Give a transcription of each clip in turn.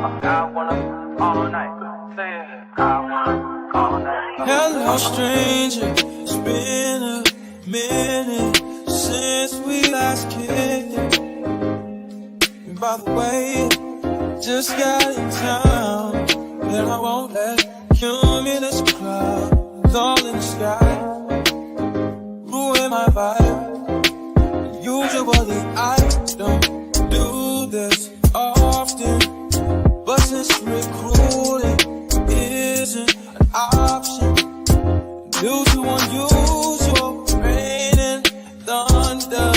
I wanna all night. Say it. I wanna all night. Hello, stranger. It's been a minute since we last kicked it. And by the way, just got in town, and I won't let cumulus clouds all in the sky ruin my vibe. Usually I don't do this often, but since recruiting isn't an option, due to unusual rain and thunder,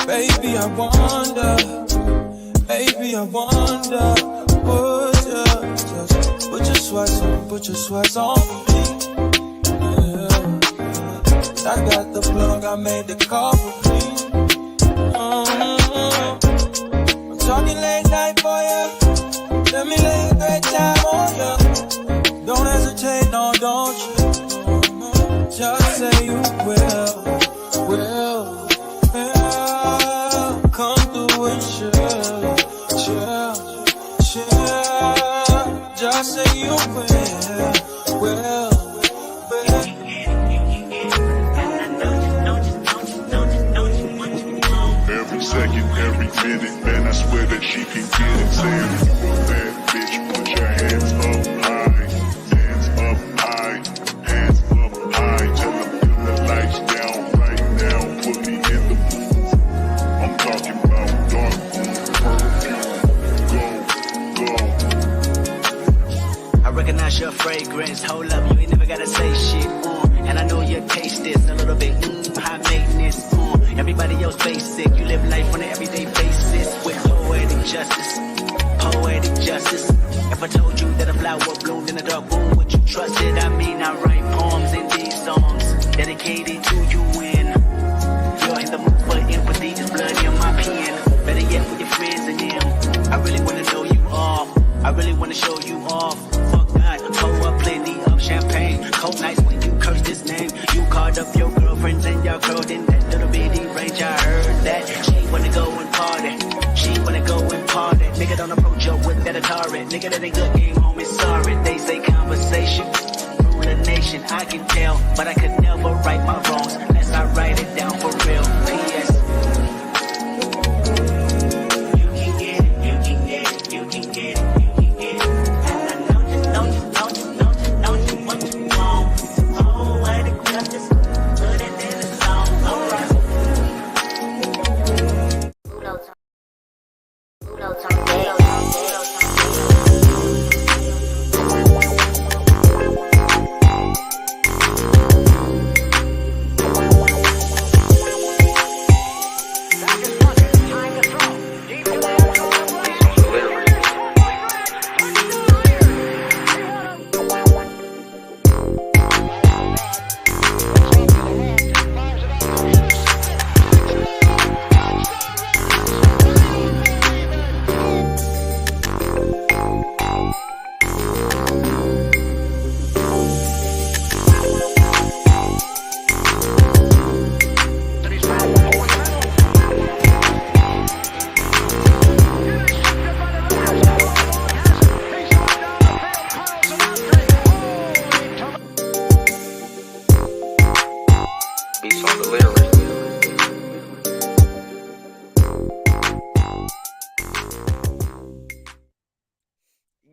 baby I wonder, would you just put your sweats on for me? Yeah. I got the plug, I made the call for me. I'm talking late night for you. Let me lay a great time on you. Don't hesitate, no, don't you? Just say you will. Come through and chill. Just say you will. Every second, every minute, man, I swear that she can get it. Saying you a bad bitch, put your hands up high, hands up high, hands up high. Tell them turn the lights down right now, put me in the mood. I'm talking about dark perfume. Go. I recognize your fragrance. Hold up, you ain't never gotta say shit. And I know your taste is a little bit high maintenance. Everybody else basic. You live life on an everyday basis with poetic justice. If I told you that a flower bloomed in a dark room, would you trust it? I mean, I write poems in these songs dedicated to you when you're in the mood for empathy. There's blood in my pen. Better yet, with your friends and them. I really wanna know you off. I really wanna show you off. Fuck God, pour up plenty of champagne. Cold nights when you curse this name. You called up your girlfriends and y'all curled in that little bitty range. I heard that she wanna go and party. Nigga don't approach you with that Atari. Nigga that ain't good, game home is sorry. They say conversation rule a nation. I can tell, but I could never right my wrongs unless I write it down for real. P.S. You can get it, you can get it, you can get it, you can get it. And I know you what you want. Oh, what it justice, put it in the song. Alright.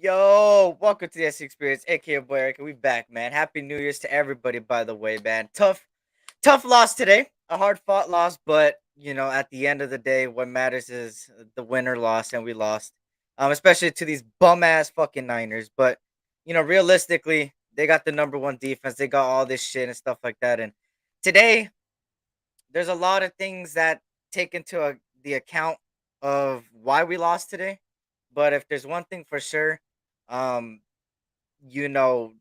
Yo, welcome to the S Experience, aka Boy Eric. We back, man. Happy New Year's to everybody, by the way, man. Tough loss today. A hard fought loss, but at the end of the day, what matters is the winner lost, and we lost. Especially to these bum ass fucking Niners. But realistically, they got the number one defense. They got all this shit and stuff like that. And today, there's a lot of things that take into the account of why we lost today. But if there's one thing for sure, um, you know,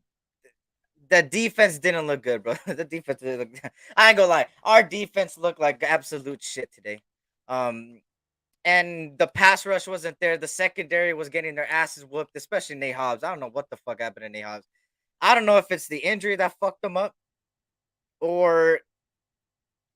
the defense didn't look good, bro. The defense didn't look. I ain't gonna lie, our defense looked like absolute shit today. Um, and the pass rush wasn't there. The secondary was getting their asses whooped, especially Nate Hobbs. I don't know what the fuck happened to Nate Hobbs. I don't know if it's the injury that fucked them up or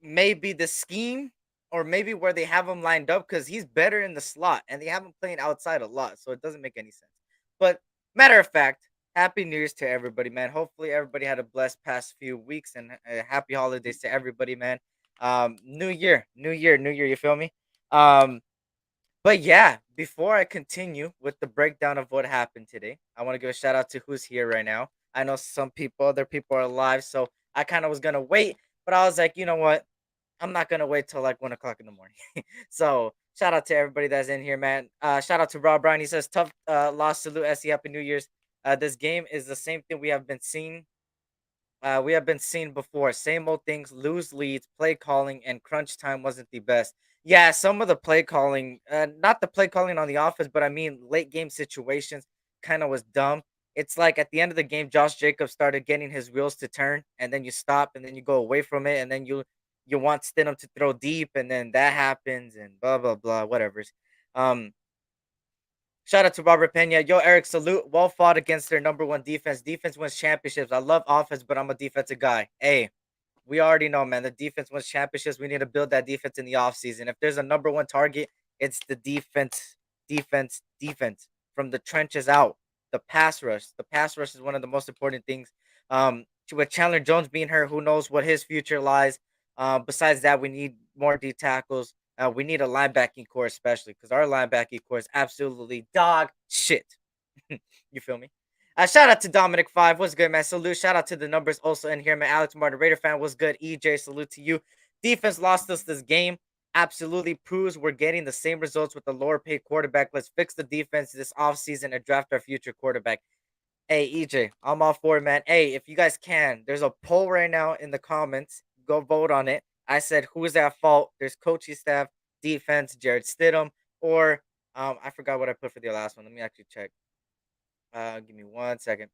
maybe the scheme. or maybe where they have him lined up because he's better in the slot and they have him playing outside a lot, so it doesn't make any sense. But matter of fact, happy New Year's to everybody, man. Hopefully everybody had a blessed past few weeks and happy holidays to everybody, man. New year, new year, new year. You feel me? Um, but yeah, before I continue with the breakdown of what happened today, I want to give a shout out to who's here right now. I know some people, other people are alive, so I kind of was gonna wait, but I was like, you know what? I'm not gonna wait till like 1 o'clock in the morning. So shout out to everybody that's in here, man. Shout out to Rob Bryan. He says tough loss. Salute SC. Happy New Year's. This game is the same thing we have been seeing before. Same old things, lose leads, play calling, and crunch time wasn't the best. Yeah, some of the play calling, not the play calling on the offense, but I mean late game situations kind of was dumb. It's like at the end of the game, Josh Jacobs started getting his wheels to turn, and then you stop, and then you go away from it, and then you want Stidham to throw deep, and then that happens, and blah blah blah, whatever's. Um, Shout out to Robert Pena. Yo, Eric, salute. Well fought against their number one defense. Defense wins championships. I love offense, but I'm a defensive guy. Hey, we already know, man. The defense wins championships. We need to build that defense in the offseason. If there's a number one target, it's the defense, defense, defense from the trenches out. The pass rush. The pass rush is one of the most important things. With Chandler Jones being hurt, who knows what his future lies. Besides that, we need more D tackles. We need a linebacking core, especially because our linebacking core is absolutely dog shit. You feel me? Shout out to Dominic Five. What's good, man? Salute. Shout out to the numbers also in here, man. Alex Martin, Raider fan. What's good? EJ, salute to you. Defense lost us this game. Absolutely proves we're getting the same results with the lower paid quarterback. Let's fix the defense this offseason and draft our future quarterback. Hey, EJ, I'm all for it, man. Hey, if you guys can, there's a poll right now in the comments. Go vote on it. I said, who is at fault? There's coaching staff, defense, Jared Stidham, or I forgot what I put for the last one. Let me actually check. Give me 1 second.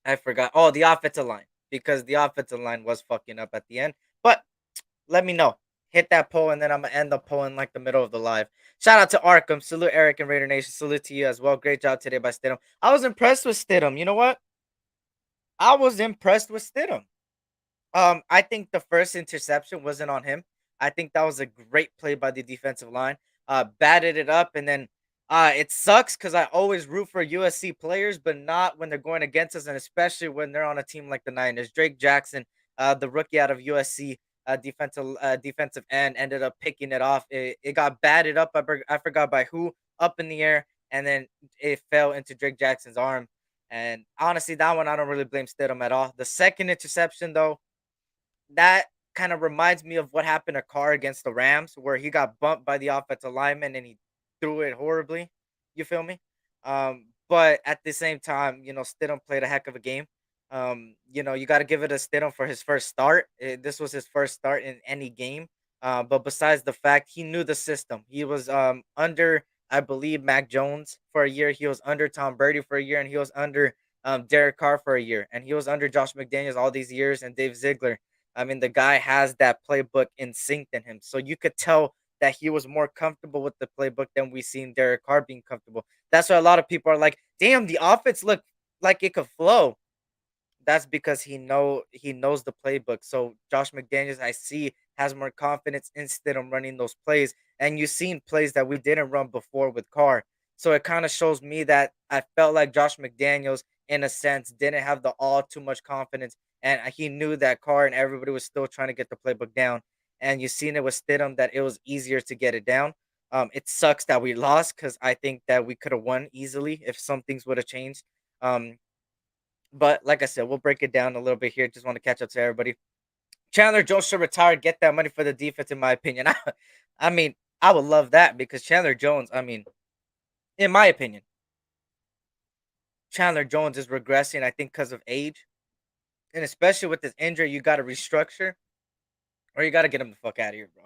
I forgot. Oh, the offensive line, because the offensive line was fucking up at the end. But let me know. Hit that poll, and then I'm gonna end the poll in like the middle of the live. Shout out to Arkham. Salute Eric and Raider Nation. Salute to you as well. Great job today by Stidham. I was impressed with Stidham. You know what? I was impressed with Stidham. I think the first interception wasn't on him. I think that was a great play by the defensive line. Batted it up, and then it sucks because I always root for USC players, but not when they're going against us, and especially when they're on a team like the Niners. Drake Jackson, the rookie out of USC, defensive end, ended up picking it off. It got batted up. I forgot by who, up in the air, and then it fell into Drake Jackson's arm. And honestly, that one I don't really blame Stidham at all. The second interception, though, that kind of reminds me of what happened to Carr against the Rams, where he got bumped by the offensive lineman and he threw it horribly. You feel me? But at the same time, Stidham played a heck of a game. You got to give it to Stidham for his first start. This was his first start in any game. But besides the fact he knew the system, he was under, I believe, Mac Jones for a year. He was under Tom Brady for a year, and he was under Derek Carr for a year, and he was under Josh McDaniels all these years, and Dave Ziegler. I mean, the guy has that playbook in sync in him. So you could tell that he was more comfortable with the playbook than we seen Derek Carr being comfortable. That's why a lot of people are like, damn, the offense looked like it could flow. That's because he knows the playbook. So Josh McDaniels, I see, has more confidence instead of running those plays. And you've seen plays that we didn't run before with Carr. So it kind of shows me that I felt like Josh McDaniels, in a sense, didn't have the all too much confidence. And he knew that Carr and everybody was still trying to get the playbook down. And you've seen it with Stidham that it was easier to get it down. It sucks that we lost because I think that we could have won easily if some things would have changed. Um, but like I said, we'll break it down a little bit here. Just want to catch up to everybody. Chandler Jones should retire, get that money for the defense, in my opinion. I mean, I would love that because Chandler Jones, I mean, in my opinion, Chandler Jones is regressing, I think, because of age. And especially with this injury, you got to restructure or you got to get him the fuck out of here, bro.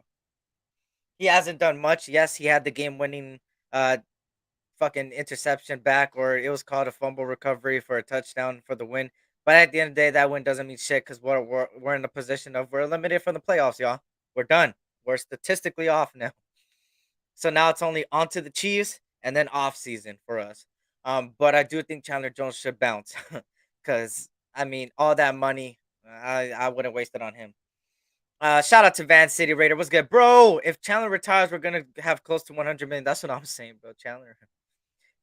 He hasn't done much. Yes, he had the game winning fucking interception back, or it was called a fumble recovery for a touchdown for the win. But at the end of the day, that win doesn't mean shit because we're in a position of we're eliminated from the playoffs, y'all. We're done. We're statistically off now. So now it's only on to the Chiefs and then off season for us. But I do think Chandler Jones should bounce because I mean all that money, I wouldn't waste it on him. Shout out to Van City Raider. What's good, bro? If Chandler retires, we're gonna have close to 100 million. That's what I'm saying, bro. Chandler.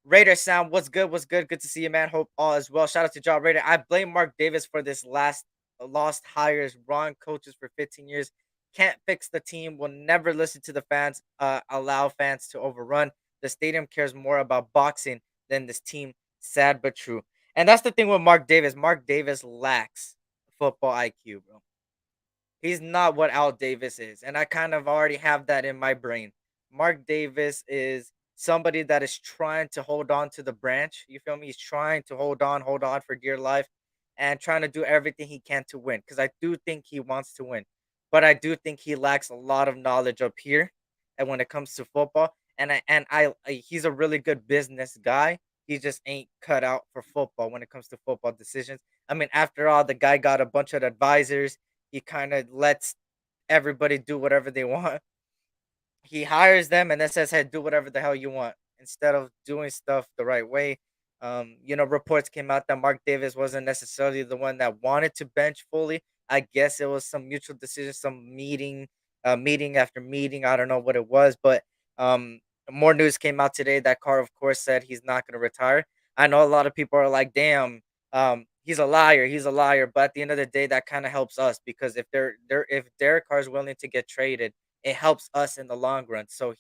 Raider sound, what's good? What's good? Good to see you, man. Hope all is well. Shout out to Job Raider. I blame Mark Davis for this last lost hires, wrong coaches for 15 years. Can't fix the team. Will never listen to the fans. Allow fans to overrun. The stadium cares more about boxing than this team. Sad but true. And that's the thing with Mark Davis. Mark Davis lacks football IQ, bro. He's not what Al Davis is, and I kind of already have that in my brain. Mark Davis is somebody that is trying to hold on to the branch. You feel me? He's trying to hold on for dear life, and trying to do everything he can to win. Because I do think he wants to win, but I do think he lacks a lot of knowledge up here, and when it comes to football, he's a really good business guy. He just ain't cut out for football when it comes to football decisions. I mean, after all, the guy got a bunch of advisors. He kind of lets everybody do whatever they want. He hires them and then says, "Hey, do whatever the hell you want," instead of doing stuff the right way. Reports came out that Mark Davis wasn't necessarily the one that wanted to bench fully. I guess it was some mutual decision, some meeting after meeting. I don't know what it was, but um, more news came out today that Carr, of course, said he's not going to retire. I know a lot of people are like, "Damn, he's a liar, he's a liar." But at the end of the day, that kind of helps us because if Derek Carr is willing to get traded, it helps us in the long run. So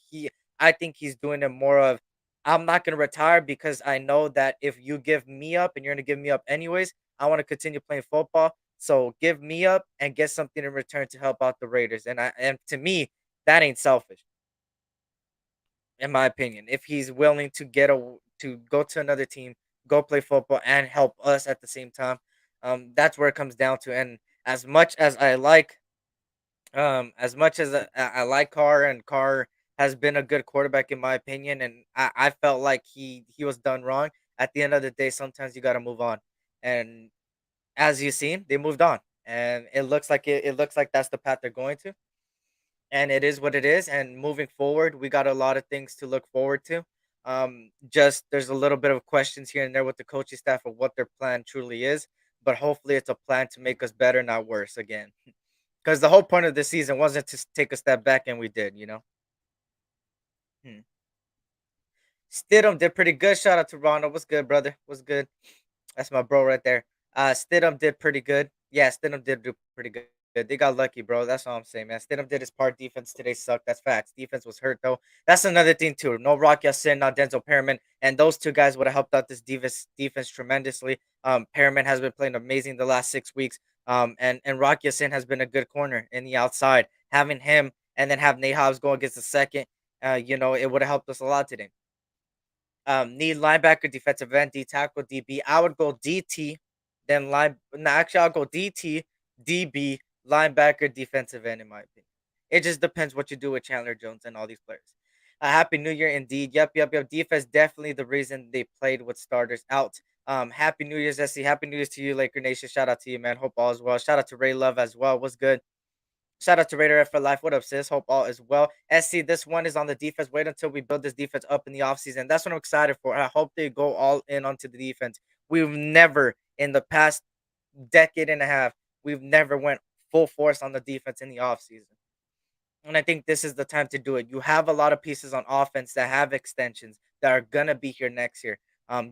I think he's doing it more of, I'm not gonna retire because I know that if you give me up and you're gonna give me up anyways, I want to continue playing football. So give me up and get something in return to help out the Raiders. And to me, that ain't selfish, in my opinion. If he's willing to to go to another team, go play football, and help us at the same time, that's where it comes down to. And as much as I like as much as I like Carr, and Carr has been a good quarterback in my opinion, and I felt like he was done wrong. At the end of the day, sometimes you got to move on, and as you seen, they moved on, and it looks like that's the path they're going to, and it is what it is. And moving forward, we got a lot of things to look forward to. Just there's a little bit of questions here and there with the coaching staff of what their plan truly is, but hopefully it's a plan to make us better, not worse again. Because the whole point of this season wasn't to take a step back, and we did. Hmm. Stidham did pretty good. Shout out to Ronald. What's good, brother? What's good? That's my bro right there. Stidham did pretty good. Yeah, Stidham did do pretty good. They got lucky, bro. That's all I'm saying, man. Stidham did his part. Defense today sucked. That's facts. Defense was hurt though. That's another thing too. No Rock Yassin, not Denzel Perriman, and those two guys would have helped out this defense tremendously. Perriman has been playing amazing the last 6 weeks. And Rock Yassin has been a good corner in the outside. Having him and then have Nate Hobbs go against the second, it would have helped us a lot today. Need linebacker, defensive end, D tackle, DB. I would go DT, then line. No, actually, I'll go DT, DB, linebacker, defensive end. In my opinion, it just depends what you do with Chandler Jones and all these players. Happy New Year, indeed. Yep. Defense definitely the reason they played with starters out. Happy New Year's, SC. Happy New Year's to you, Laker Nation. Shout out to you, man. Hope all is well. Shout out to Ray Love as well. What's good? Shout out to Raider F for Life. What up, sis? Hope all is well. SC, this one is on the defense. Wait until we build this defense up in the offseason. That's what I'm excited for. I hope they go all in onto the defense. We've never, in the past decade and a half, we've never went full force on the defense in the offseason. And I think this is the time to do it. You have a lot of pieces on offense that have extensions that are gonna be here next year.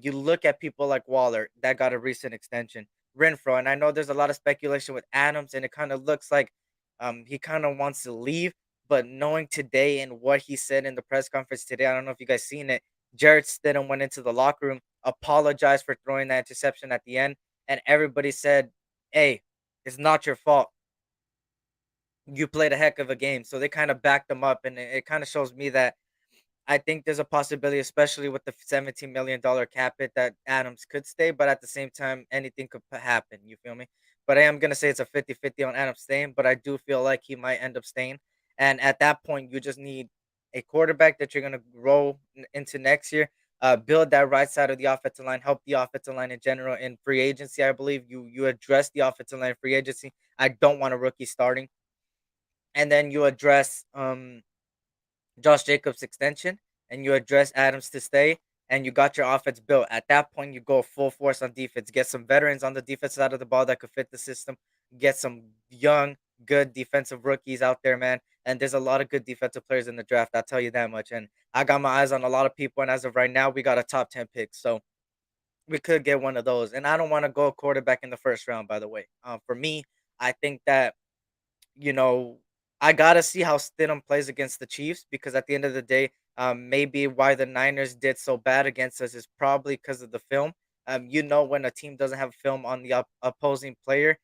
You look at people like Waller that got a recent extension, Renfro, and I know there's a lot of speculation with Adams, and it kind of looks like he kind of wants to leave. But knowing today and what he said in the press conference today, I don't know if you guys seen it. Jared Stidham went into the locker room, apologized for throwing that interception at the end, and everybody said, "Hey, it's not your fault, you played a heck of a game." So they kind of backed them up, and it kind of shows me that I think there's a possibility, especially with the $17 million cap hit, that Adams could stay, but at the same time, anything could happen. You feel me? But I am gonna say it's a 50-50 on Adams staying, but I do feel like he might end up staying. And at that point, you just need a quarterback that you're gonna grow into next year. Build that right side of the offensive line, help the offensive line in general in free agency. I believe you address the offensive line in free agency. I don't want a rookie starting, and then you address Josh Jacobs extension, and you address Adams to stay, and you got your offense built. At that point, you go full force on defense. Get some veterans on the defense side of the ball that could fit the system. Get some young good defensive rookies out there, man. And there's a lot of good defensive players in the draft. I'll tell you that much. And I got my eyes on a lot of people. And as of right now, we got a top 10 pick. So we could get one of those. And I don't want to go quarterback in the first round, by the way. For me, I think that you know, I gotta see how Stidham plays against the Chiefs because at the end of the day, maybe why the Niners did so bad against us is probably because of the film. When a team doesn't have film on the opposing player,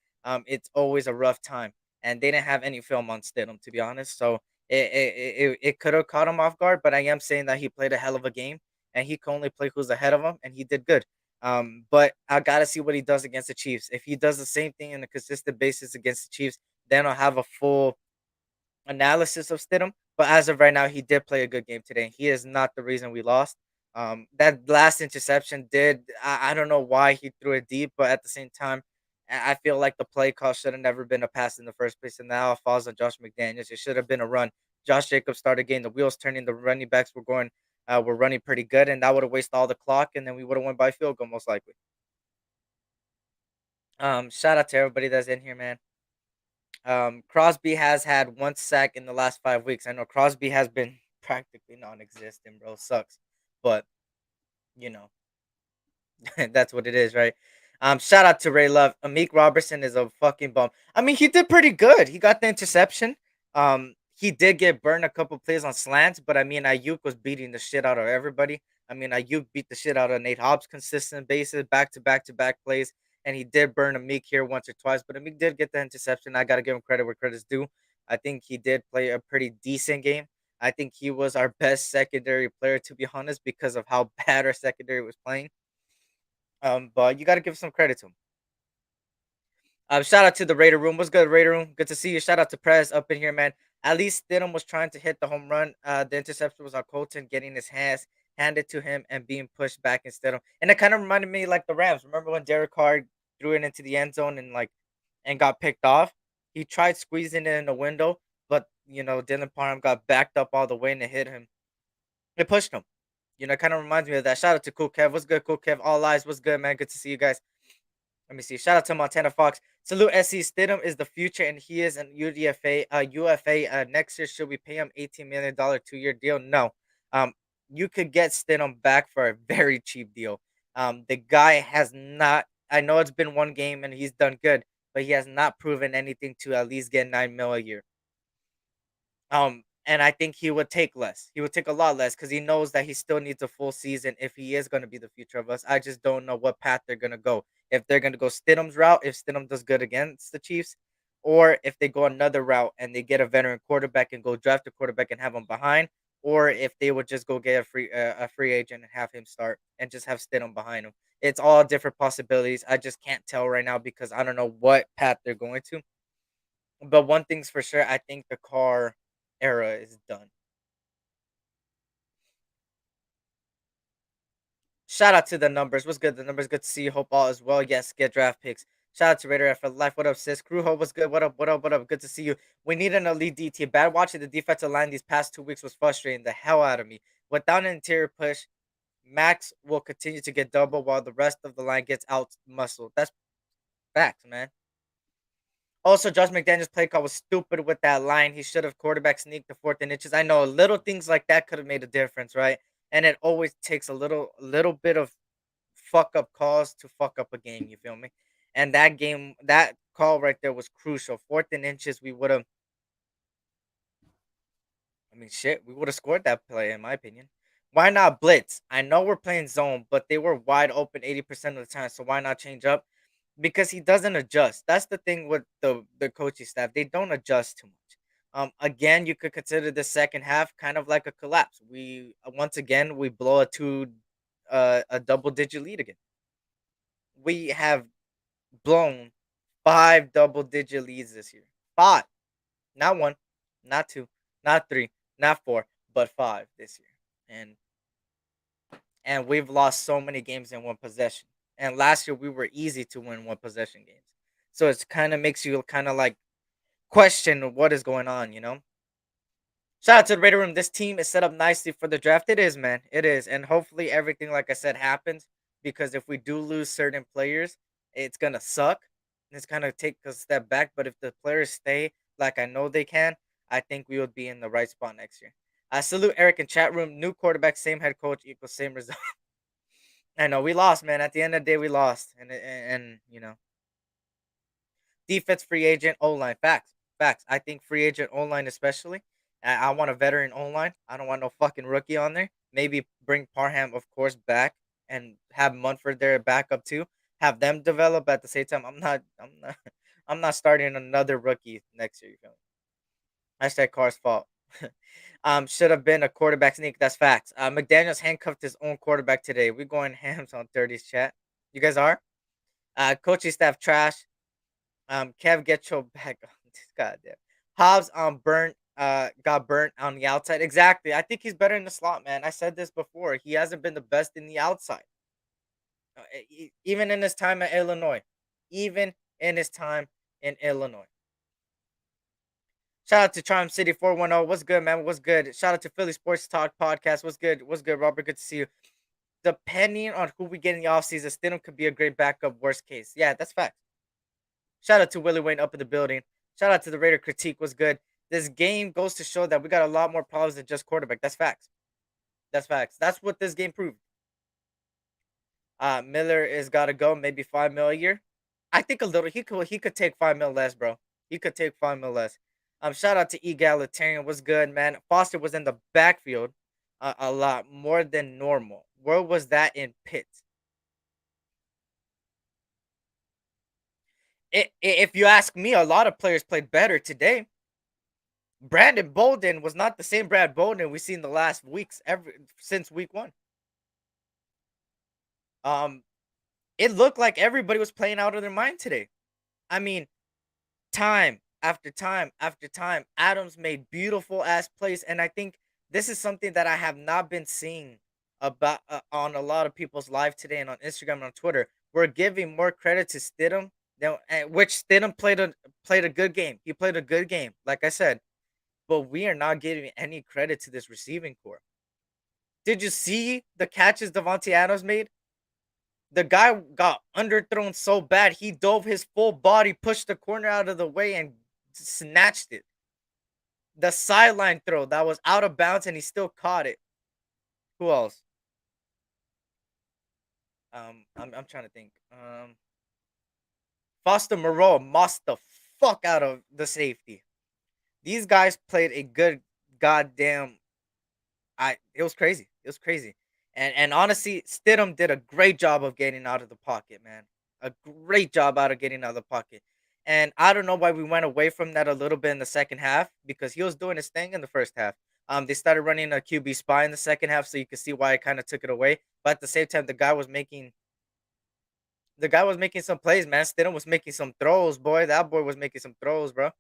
it's always a rough time, and they didn't have any film on Stidham, to be honest. So it could have caught him off guard, but I am saying that he played a hell of a game, and he can only play who's ahead of him, and he did good. But I gotta see what he does against the Chiefs. If he does the same thing on a consistent basis against the Chiefs, then I'll have a full analysis of Stidham. But as of right now, he did play a good game today. He is not the reason we lost. That last interception did. I don't know why he threw it deep, but at the same time, I feel like the play call should have never been a pass in the first place, and now it falls on Josh McDaniels. It should have been a run. Josh Jacobs started getting the wheels turning. The running backs were going, were running pretty good, and that would have wasted all the clock, and then we would have won by field goal most likely. Shout out to everybody that's in here, man. Crosby has had 1 sack in the last 5 weeks. I know Crosby has been practically non-existent, bro. Sucks, but you know that's what it is, right? Shout out to Ray Love. Amik Robertson is a fucking bum. I mean, he did pretty good. He got the interception. He did get burned a couple plays on slants, but I mean, Ayuk was beating the shit out of everybody. I mean, Ayuk beat the shit out of Nate Hobbs consistent basis, back to back to back plays, and he did burn Amik here once or twice. But Amik did get the interception. I gotta give him credit where credit's due. I think he did play a pretty decent game. I think he was our best secondary player, to be honest, because of how bad our secondary was playing. But you got to give some credit to him. Shout out to the Raider Room. What's good, Raider Room? Good to see you. Shout out to Prez up in here, man. At least Stidham was trying to hit the home run. The interception was on Colton getting his hands handed to him and being pushed back instead of. And it kind of reminded me like the Rams. Remember when Derek Carr threw it into the end zone and got picked off? He tried squeezing it in the window, but Dylan Parham got backed up all the way and it hit him. It pushed him. It kind of reminds me of that. Shout out to Cool Kev. What's good, Cool Kev? All eyes. What's good, man? Good to see you guys. Let me see. Shout out to Montana Fox. Salute SC Stidham is the future, and he is an UDFA. UFA. Next year, should we pay him $18 million 2-year deal? No. You could get Stidham back for a very cheap deal. The guy has not. I know it's been one game and he's done good, but he has not proven anything to at least get $9 million a year. And I think he would take less. He would take a lot less because he knows that he still needs a full season if he is going to be the future of us. I just don't know what path they're going to go. If they're going to go Stidham's route, if Stidham does good against the Chiefs, or if they go another route and they get a veteran quarterback and go draft a quarterback and have him behind, or if they would just go get a free agent and have him start and just have Stidham behind him. It's all different possibilities. I just can't tell right now because I don't know what path they're going to. But one thing's for sure, I think the Carr era is done. Shout out to the numbers. What's good? The numbers good to see you. Hope all is well. Yes, get draft picks. Shout out to Raider for life. What up, sis? Crewho, what's good? What up? What up? What up? Good to see you. We need an elite D team. Bad watching the defensive line these past 2 weeks was frustrating the hell out of me. Without an interior push, Max will continue to get double while the rest of the line gets out muscled. That's facts, man. Also, Josh McDaniels' play call was stupid with that line. He should have quarterback sneaked the 4th and inches. I know little things like that could have made a difference, right? And it always takes a little bit of fuck up calls to fuck up a game. You feel me? And that call right there was crucial. 4th and inches, we would have. I mean, shit, we would have scored that play, in my opinion. Why not blitz? I know we're playing zone, but they were wide open 80% of the time. So why not change up? Because he doesn't adjust. That's the thing with the coaching staff. They don't adjust too much. Again, you could consider the second half kind of like a collapse. We once again we blow a double digit lead again. We have blown 5 double digit leads this year. 5, not 1, not 2, not 3, not 4, but 5 this year. And we've lost so many games in one possession. And last year we were easy to win one possession games. So it's kind of makes you kind of like question what is going on. Shout out to the Raider Room. This team is set up nicely for the draft. It is, man. It is. And hopefully everything, like I said, happens because if we do lose certain players, it's gonna suck. It's kind of take a step back. But if the players stay like I know they can, I think we would be in the right spot next year. I salute Eric in chat room. New quarterback, same head coach equals same result. I know we lost, man. At the end of the day, we lost, and defense, free agent, O line. Facts, facts. I think free agent O line especially. I want a veteran O line. I don't want no fucking rookie on there. Maybe bring Parham, of course, back and have Munford there backup too. Have them develop at the same time. I'm not starting another rookie next year. You feel me? Hashtag Carr's fault. Should have been a quarterback sneak. That's facts. McDaniel's handcuffed his own quarterback today. We going hams on 30s chat. You guys are. Coaching staff trash. Kev, get your back on this goddamn. Hobbs burnt. Got burnt on the outside. Exactly. I think he's better in the slot, man. I said this before. He hasn't been the best in the outside. Even in his time at Illinois. Even in his time in Illinois. Shout out to Charm City 410. What's good, man? What's good? Shout out to Philly Sports Talk Podcast. What's good? What's good, Robert? Good to see you. Depending on who we get in the offseason, Stidham could be a great backup, worst case. Yeah, that's fact. Shout out to Willie Wayne up in the building. Shout out to the Raider critique. Was good. This game goes to show that we got a lot more problems than just quarterback. That's facts. That's facts. That's what this game proved. Miller is gotta go. Maybe 5 mil a year. I think a little. He could take 5 mil less, bro. He could take 5 mil less. Shout out to Egalitarian. Was good, man. Foster was in the backfield a lot more than normal. Where was that in Pitt? If you ask me, a lot of players played better today. Brandon Bolden was not the same Brad Bolden we've seen the last weeks since week 1. It looked like everybody was playing out of their mind today. I mean, time after time after time, Adams made beautiful ass plays, and I think this is something that I have not been seeing about on a lot of people's live today and on Instagram and on Twitter. We're giving more credit to Stidham than which Stidham played a good game. He played a good game, like I said, but we are not giving any credit to this receiving core. Did you see the catches Devontae Adams made? The guy got underthrown so bad, he dove his full body, pushed the corner out of the way, and snatched it. The sideline throw that was out of bounds, and he still caught it. Who else? I'm trying to think. Foster Moreau mossed the fuck out of the safety. These guys played a good goddamn. It was crazy. It was crazy. And honestly, Stidham did a great job of getting out of the pocket, man. A great job out of getting out of the pocket. And I don't know why we went away from that a little bit in the second half because he was doing his thing in the first half. They started running a QB spy in the second half, so you can see why I kind of took it away. But at the same time, the guy was making some plays, man. Stidham was making some throws, boy. That boy was making some throws, bro.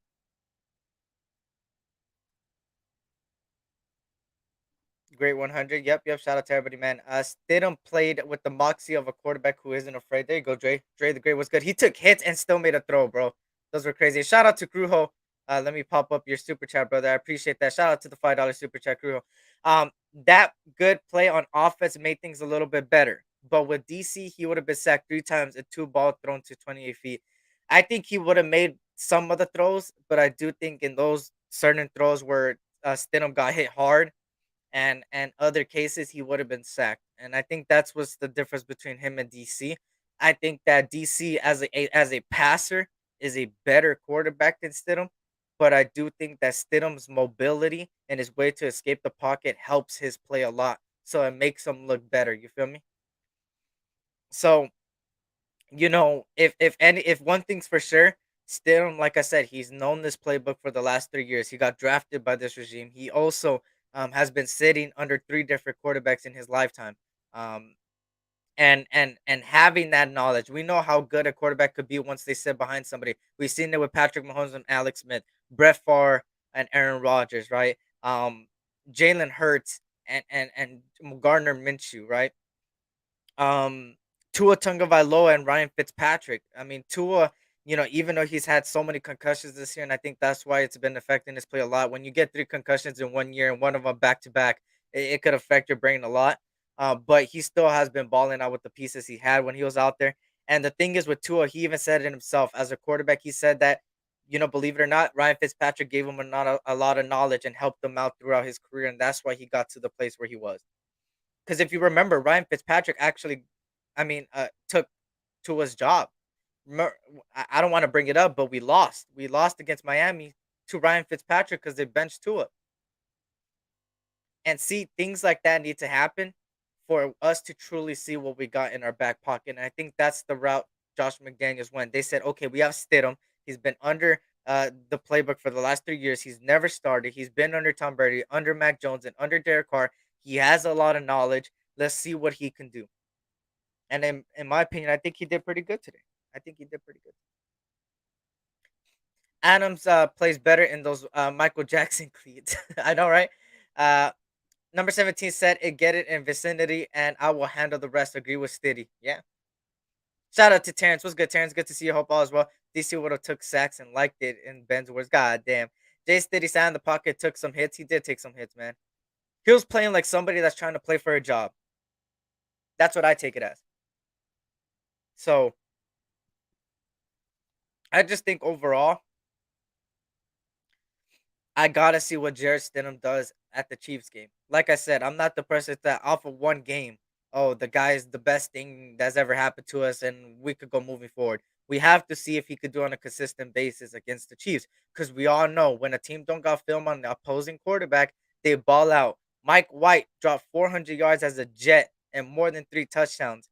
Great 100. Yep, yep. Shout out to everybody, man. Stidham played with the moxie of a quarterback who isn't afraid. There you go, Dre. Dre the Great was good. He took hits and still made a throw, bro. Those were crazy. Shout out to Crujo. Let me pop up your super chat, brother. I appreciate that. Shout out to the $5 super chat, Crujo. That good play on offense made things a little bit better. But with DC, he would have been sacked 3 times and 2 balls thrown to 28 feet. I think he would have made some of the throws, but I do think in those certain throws where Stidham got hit hard, and other cases he would have been sacked. And I think that's what's the difference between him and DC. I think that DC as a passer is a better quarterback than Stidham, but I do think that Stidham's mobility and his way to escape the pocket helps his play a lot. So it makes him look better. You feel me? So if one thing's for sure, Stidham, like I said, he's known this playbook for the last 3 years. He got drafted by this regime. He also has been sitting under 3 different quarterbacks in his lifetime. Um, and having that knowledge, we know how good a quarterback could be once they sit behind somebody. We've seen it with Patrick Mahomes and Alex Smith, Brett Favre and Aaron Rodgers, right? Jalen Hurts and Gardner Minshew, right? um Tua Tagovailoa and Ryan Fitzpatrick. I mean, Tua, even though he's had so many concussions this year, and I think that's why it's been affecting his play a lot. When you get 3 concussions in 1 year and one of them back to back, it could affect your brain a lot. But he still has been balling out with the pieces he had when he was out there. And the thing is with Tua, he even said it himself as a quarterback. He said that, believe it or not, Ryan Fitzpatrick gave him a lot of knowledge and helped him out throughout his career, and that's why he got to the place where he was. Because if you remember, Ryan Fitzpatrick actually, took Tua's job. I don't want to bring it up, but we lost. We lost against Miami to Ryan Fitzpatrick because they benched Tua. And see, things like that need to happen for us to truly see what we got in our back pocket. And I think that's the route Josh McDaniels went. They said, okay, we have Stidham. He's been under the playbook for the last 3 years. He's never started. He's been under Tom Brady, under Mac Jones, and under Derek Carr. He has a lot of knowledge. Let's see what he can do. And in my opinion, I think he did pretty good today. I think he did pretty good. Adams plays better in those Michael Jackson cleats. I know, right? Uh, Number 17 said it get it in vicinity and I will handle the rest. Agree with Stiddy. Yeah. Shout out to Terrence. What's good, Terrence? Good to see you. Hope all as well. DC would have took sacks and liked it in Ben's words. God damn. Jay Stiddy sat in the pocket, took some hits. He did take some hits, man. He was playing like somebody that's trying to play for a job. That's what I take it as. So I just think overall, I gotta see what Jared Stidham does at the Chiefs game. Like I said, I'm not the person that off of one game, oh, the guy is the best thing that's ever happened to us, and we could go moving forward. We have to see if he could do on a consistent basis against the Chiefs, because we all know when a team don't got film on the opposing quarterback, they ball out. Mike White dropped 400 yards as a Jet and more than 3 touchdowns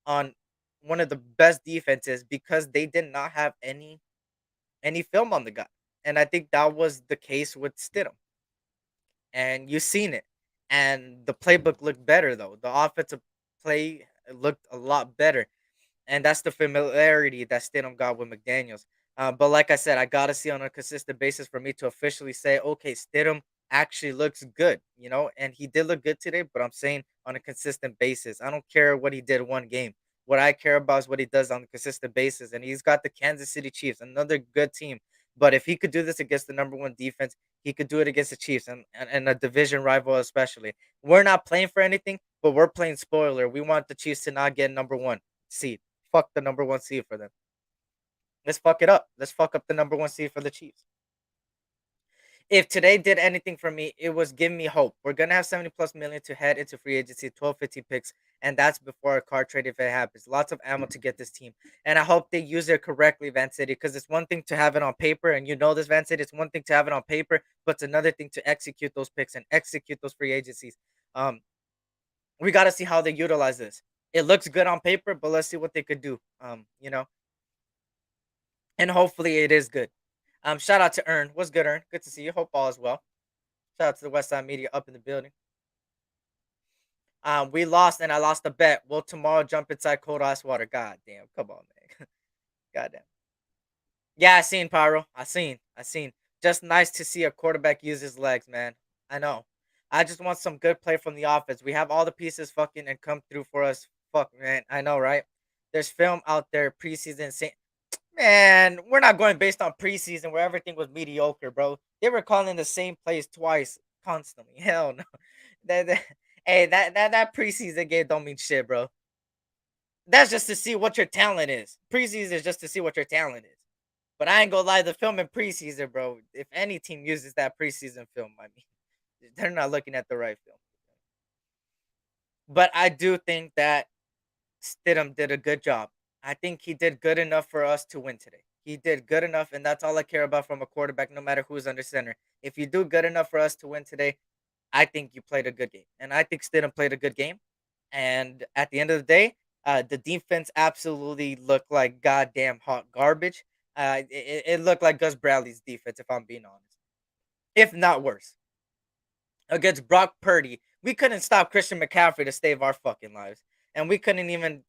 on one of the best defenses because they did not have any film on the guy. And I think that was the case with Stidham. And you've seen it. And the playbook looked better though. The offensive play looked a lot better. And that's the familiarity that Stidham got with McDaniels. But like I said, I gotta see on a consistent basis for me to officially say, okay, Stidham actually looks good, and he did look good today. But I'm saying on a consistent basis, I don't care what he did one game. What I care about is what he does on a consistent basis, and he's got the Kansas City Chiefs, another good team. But if he could do this against the number one defense, he could do it against the Chiefs and a division rival especially. We're not playing for anything, but we're playing spoiler. We want the Chiefs to not get number one seed. Fuck the number one seed for them. Let's fuck it up. Let's fuck up the number one seed for the Chiefs. If today did anything for me, it was giving me hope. We're gonna have 70 plus million to head into free agency, 12, 15 picks, and that's before a Carr trade if it happens. Lots of ammo to get this team. And I hope they use it correctly, Van City, because it's one thing to have it on paper, and you know this, Van City, it's one thing to have it on paper, but it's another thing to execute those picks and execute those free agencies. We gotta see how they utilize this. It looks good on paper, but let's see what they could do. And hopefully it is good. Shout out to Ern. What's good, Ern? Good to see you. Hope all is well. Shout out to the West Side Media up in the building. We lost and I lost a bet. Will tomorrow jump inside cold ice water? God damn. Come on, man. God damn. Yeah, I seen Pyro. I seen. Just nice to see a quarterback use his legs, man. I know. I just want some good play from the offense. We have all the pieces fucking and come through for us. Fuck, man. I know, right? There's film out there preseason. Man, we're not going based on preseason where everything was mediocre, bro. They were calling the same plays twice constantly. Hell no. Hey, that preseason game don't mean shit, bro. That's just to see what your talent is. Preseason is just to see what your talent is. But I ain't gonna lie, the film in preseason, bro. If any team uses that preseason film, they're not looking at the right film. But I do think that Stidham did a good job. I think he did good enough for us to win today. He did good enough, and that's all I care about from a quarterback, no matter who's under center. If you do good enough for us to win today, I think you played a good game. And I think Stidham played a good game. And at the end of the day, the defense absolutely looked like goddamn hot garbage. It looked like Gus Bradley's defense, if I'm being honest, if not worse. Against Brock Purdy, we couldn't stop Christian McCaffrey to save our fucking lives. And we couldn't even.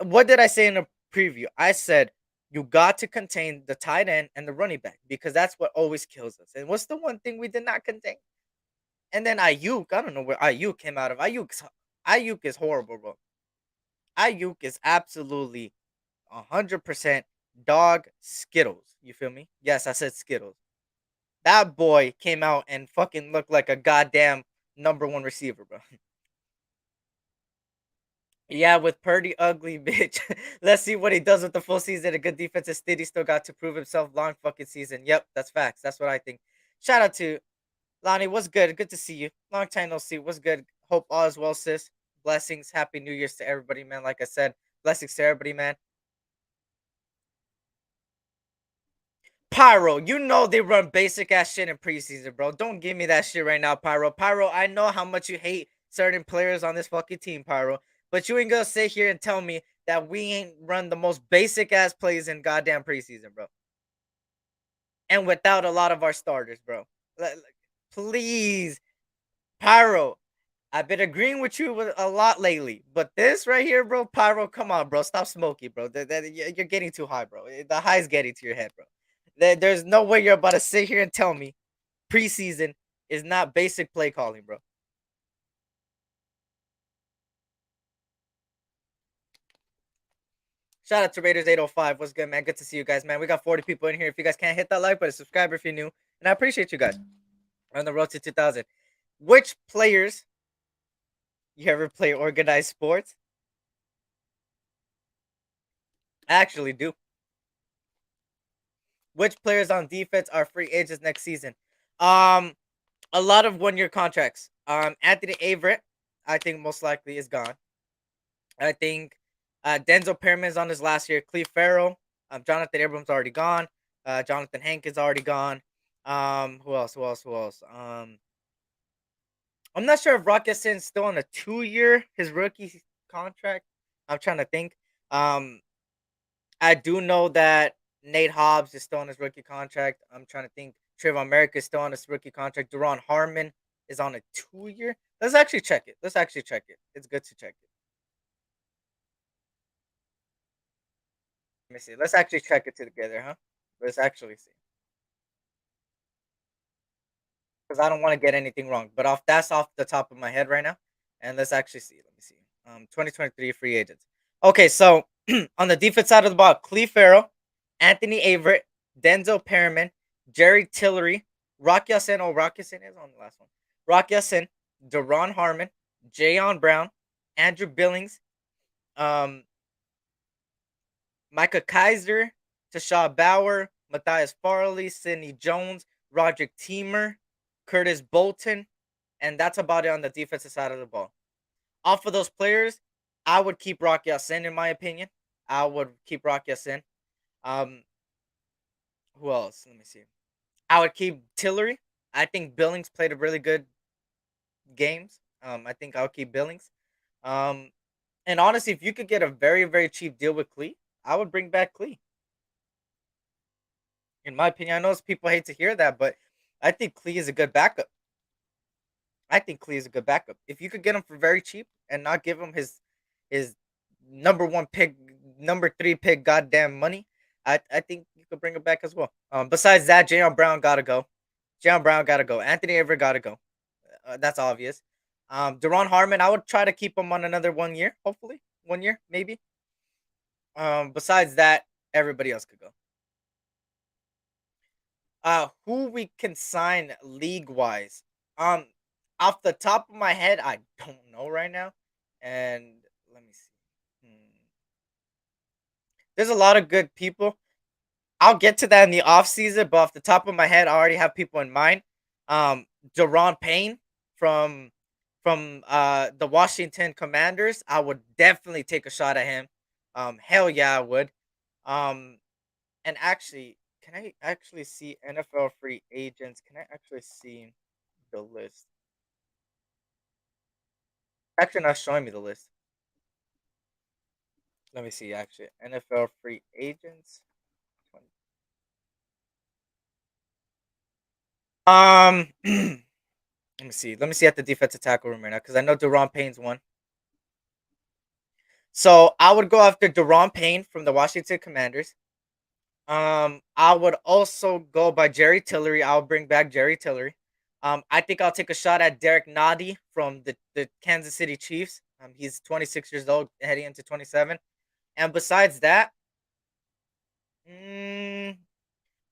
What did I say in the preview? I said you got to contain the tight end and the running back because that's what always kills us. And what's the one thing we did not contain? And then Ayuk, I don't know where Ayuk came out of. Ayuk is horrible, bro. Ayuk is absolutely 100% dog Skittles. You feel me? Yes, I said Skittles. That boy came out and fucking looked like a goddamn number one receiver, bro. Yeah, with Purdy ugly, bitch. Let's see what he does with the full season. A good defensive state. He still got to prove himself. Long fucking season. Yep, that's facts. That's what I think. Shout out to Lonnie. What's good? Good to see you. Long time no see. What's good? Hope all is well, sis. Blessings. Happy New Year's to everybody, man. Like I said, blessings to everybody, man. Pyro, you know they run basic ass shit in preseason, bro. Don't give me that shit right now, Pyro. Pyro, I know how much you hate certain players on this fucking team, Pyro. But you ain't gonna sit here and tell me that we ain't run the most basic ass plays in goddamn preseason, bro. And without a lot of our starters, bro. Please, Pyro. I've been agreeing with you with a lot lately, but this right here, bro, Pyro, come on, bro, stop smoking, bro. You're getting too high, bro. The high's getting to your head, bro. There's no way you're about to sit here and tell me preseason is not basic play calling, bro. Shout out to Raiders 805. What's good, man? Good to see you guys, man. We got 40 people in here. If you guys can't hit that like button, subscribe if you're new. And I appreciate you guys. We're on the road to 2000. Which players you ever play organized sports? I actually do. Which players on defense are free agents next season? Um, a lot of 1 year contracts. Anthony Averett, I think most likely is gone. I think Denzel Perriman is on his last year. Cleve Farrell, Jonathan Abrams already gone. Jonathan Hank is already gone. Who else? Who else? Who else? I'm not sure if Rock Yassin's still on a 2 year his rookie contract. I'm trying to think. Um, I do know that Nate Hobbs is still on his rookie contract. I'm trying to think. Trayvon Merrick is still on his rookie contract. Duron Harmon is on a 2 year. Let's actually check it. Let's actually check it. It's good to check it. Let me see. Let's actually check it together, huh? Let's actually see. Because I don't want to get anything wrong. But off the top of my head right now. And let's actually see. Let me see. 2023 free agents. Okay, so on the defense side of the ball, Cleve Farrell, Anthony Averett, Denzel Perriman, Jerry Tillery, Rock Ya-Sin. Oh, Rock Ya-Sin is on the last one. Rock Ya-Sin, Deron Harmon, Jayon Brown, Andrew Billings, um, Micah Kaiser, Tashaw Bauer, Matthias Farley, Sidney Jones, Roderick Teamer, Curtis Bolton, and that's about it on the defensive side of the ball. Off of those players, I would keep Rock Ya-Sin in my opinion. I would keep Rock Ya-Sin. Um, who else? Let me see. I would keep Tillery. I think Billings played a really good games. I think I'll keep Billings. Um, and honestly, if you could get a very very cheap deal with Clee, I would bring back Clee. In my opinion, I know people hate to hear that, but I think Clee is a good backup. I think Clee is a good backup. If you could get him for very cheap and not give him his number one pick, number three pick, goddamn money, I think you could bring him back as well. Besides that, Jayon Brown gotta go. Jayon Brown gotta go. Anthony Averett gotta go. That's obvious. Deron Harmon, I would try to keep him on another 1 year, hopefully 1 year, maybe. Besides that, everybody else could go. Who we can sign league wise? Um, off the top of my head, I don't know right now. And let me see. There's a lot of good people. I'll get to that in the off season, but off the top of my head, I already have people in mind. Um, Deron Payne from the Washington Commanders. I would definitely take a shot at him. Hell yeah, I would. Um, and actually, can I actually see NFL free agents? Can I actually see the list? Actually, not showing me the list. Let me see. Actually, NFL free agents. Let me see. Let me see at the defensive tackle room right now because I know Deron Payne's one. So I would go after Deron Payne from the Washington Commanders. I would also go by Jerry Tillery. I'll bring back Jerry Tillery. I think I'll take a shot at Derek Noddy from the Kansas City Chiefs. He's 26 years old, heading into 27. And besides that, mm,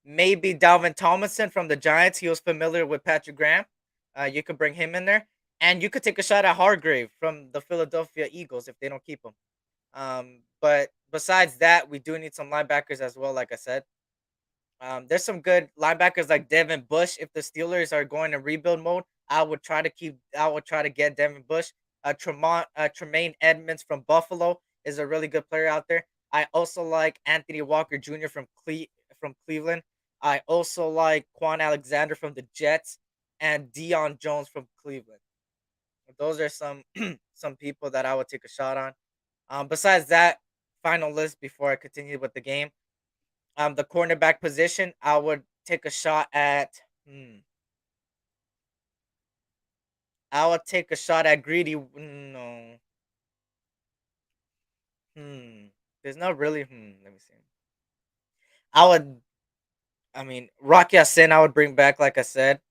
maybe Dalvin Tomlinson from the Giants. He was familiar with Patrick Graham. You could bring him in there. And you could take a shot at Hargrave from the Philadelphia Eagles if they don't keep him. But besides that, we do need some linebackers as well. Like I said, there's some good linebackers like Devin Bush. If the Steelers are going in rebuild mode, I would try to keep. I would try to get Devin Bush. Tremaine Edmonds from Buffalo is a really good player out there. I also like Anthony Walker Jr. from Cleveland. I also like Quan Alexander from the Jets and Deion Jones from Cleveland. Those are some some people that I would take a shot on. Besides that, final list before I continue with the game. The cornerback position, I would take a shot at. I would take a shot at Greedy. No. There's not really. Let me see. I would. I mean, Rocky Sin. I would bring back, like I said.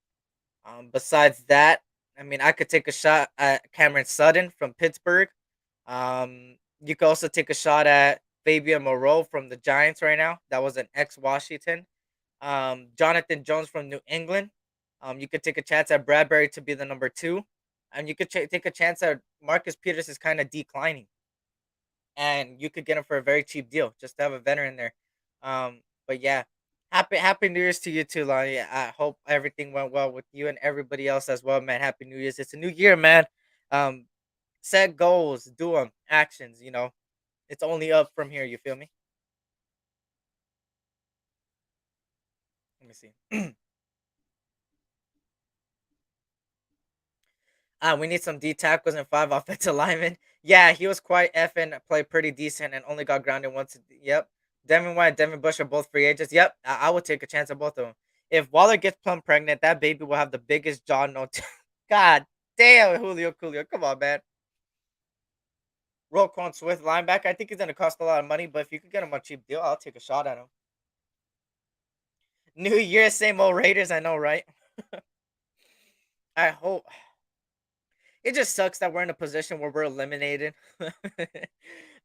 Besides that, I mean, I could take a shot at Cameron Sutton from Pittsburgh. You could also take a shot at Fabian Moreau from the Giants right now. That was an ex Washington. Jonathan Jones from New England. You could take a chance at Bradbury to be the number two, and you could take a chance at Marcus Peters is kind of declining, and you could get him for a very cheap deal just to have a veteran there. But yeah, Happy New Year's to you too, Lonnie. I hope everything went well with you and everybody else as well, man. Happy New Year's! It's a new year, man. Um, Set goals, do them, actions. It's only up from here. You feel me? Let me see. We need some D tackles and five offensive linemen. Yeah, he was quite effing played pretty decent and only got grounded once. Yep. Devin White, Devin Bush are both free agents. Yep, I would take a chance on both of them. If Waller gets plum pregnant, that baby will have the biggest jaw. No, God damn, Julio Coolio, come on, man. Roquan Swift linebacker. I think he's gonna cost a lot of money, but if you could get him a cheap deal, I'll take a shot at him. New Year, same old Raiders. I know, right? I hope. It just sucks that we're in a position where we're eliminated.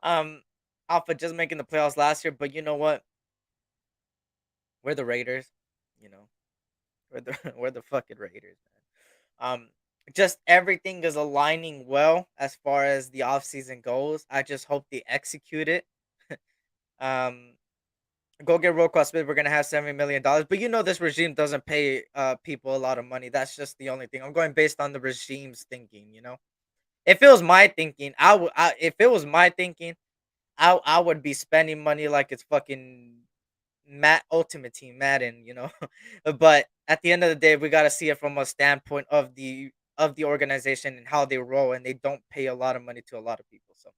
um, Off of just making the playoffs last year, but you know what? We're the Raiders. You know, we're the we're the fucking Raiders, man. Just everything is aligning well as far as the offseason goes. I just hope they execute it. um, Go get Roquan Smith. We're gonna have $70 million, but you know this regime doesn't pay people a lot of money. That's just the only thing. I'm going based on the regime's thinking. If it was my thinking, if it was my thinking, I would be spending money like it's fucking Ultimate Team Madden. But at the end of the day, we gotta see it from a standpoint of the organization and how they roll, and they don't pay a lot of money to a lot of people. So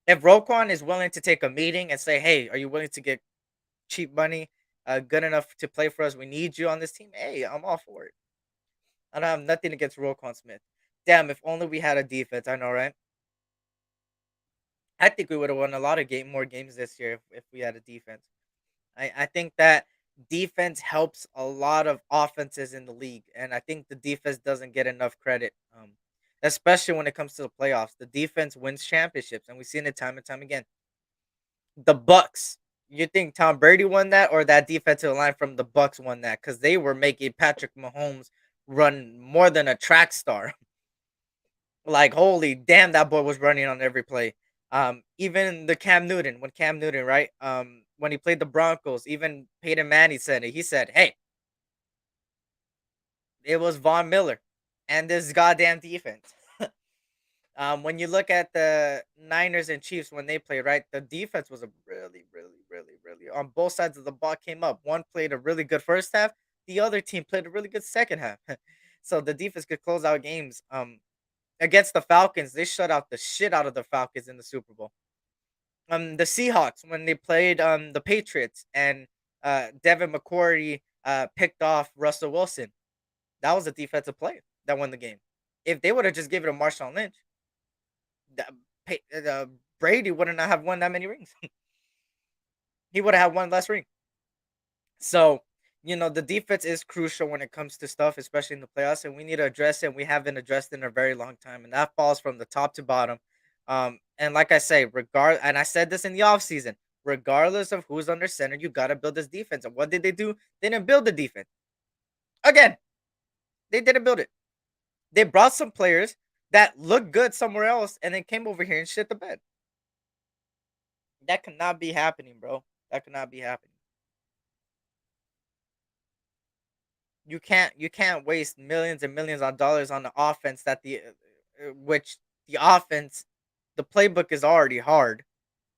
if Roquan is willing to take a meeting and say, "Hey, are you willing to get cheap money, good enough to play for us? We need you on this team." Hey, I'm all for it. I don't have nothing against Roquan Smith. Damn, if only we had a defense. I know, right? I think we would have won a lot of more games this year if we had a defense. I think that defense helps a lot of offenses in the league, and I think the defense doesn't get enough credit, especially when it comes to the playoffs. The defense wins championships, and we've seen it time and time again. The Bucks. You think Tom Brady won that, or that defensive line from the Bucks won that? Because they were making Patrick Mahomes run more than a track star. Like, holy damn, that boy was running on every play. Even the Cam Newton, right? When he played the Broncos, even Peyton Manning said it. He said, "Hey, it was Von Miller and this goddamn defense." When you look at the Niners and Chiefs when they played, right, the defense was a really, really, really, really on both sides of the ball came up. One played a really good first half, the other team played a really good second half. So the defense could close out games. Against the Falcons, they shut out the shit out of the Falcons in the Super Bowl. The Seahawks when they played the Patriots and Devin McCourty picked off Russell Wilson. That was a defensive play that won the game. If they would have just given it to Marshawn Lynch, that Brady wouldn't have won that many rings. He would have had one less ring. So, the defense is crucial when it comes to stuff, especially in the playoffs, and we need to address it. And we haven't addressed it in a very long time, and that falls from the top to bottom. And like I say, and I said this in the offseason, regardless of who's under center, you got to build this defense. And what did they do? They didn't build the defense. Again, they didn't build it. They brought some players that looked good somewhere else and then came over here and shit the bed. That could not be happening, bro. That could not be happening. You can't waste millions and millions of dollars on the offense that which the offense the playbook is already hard.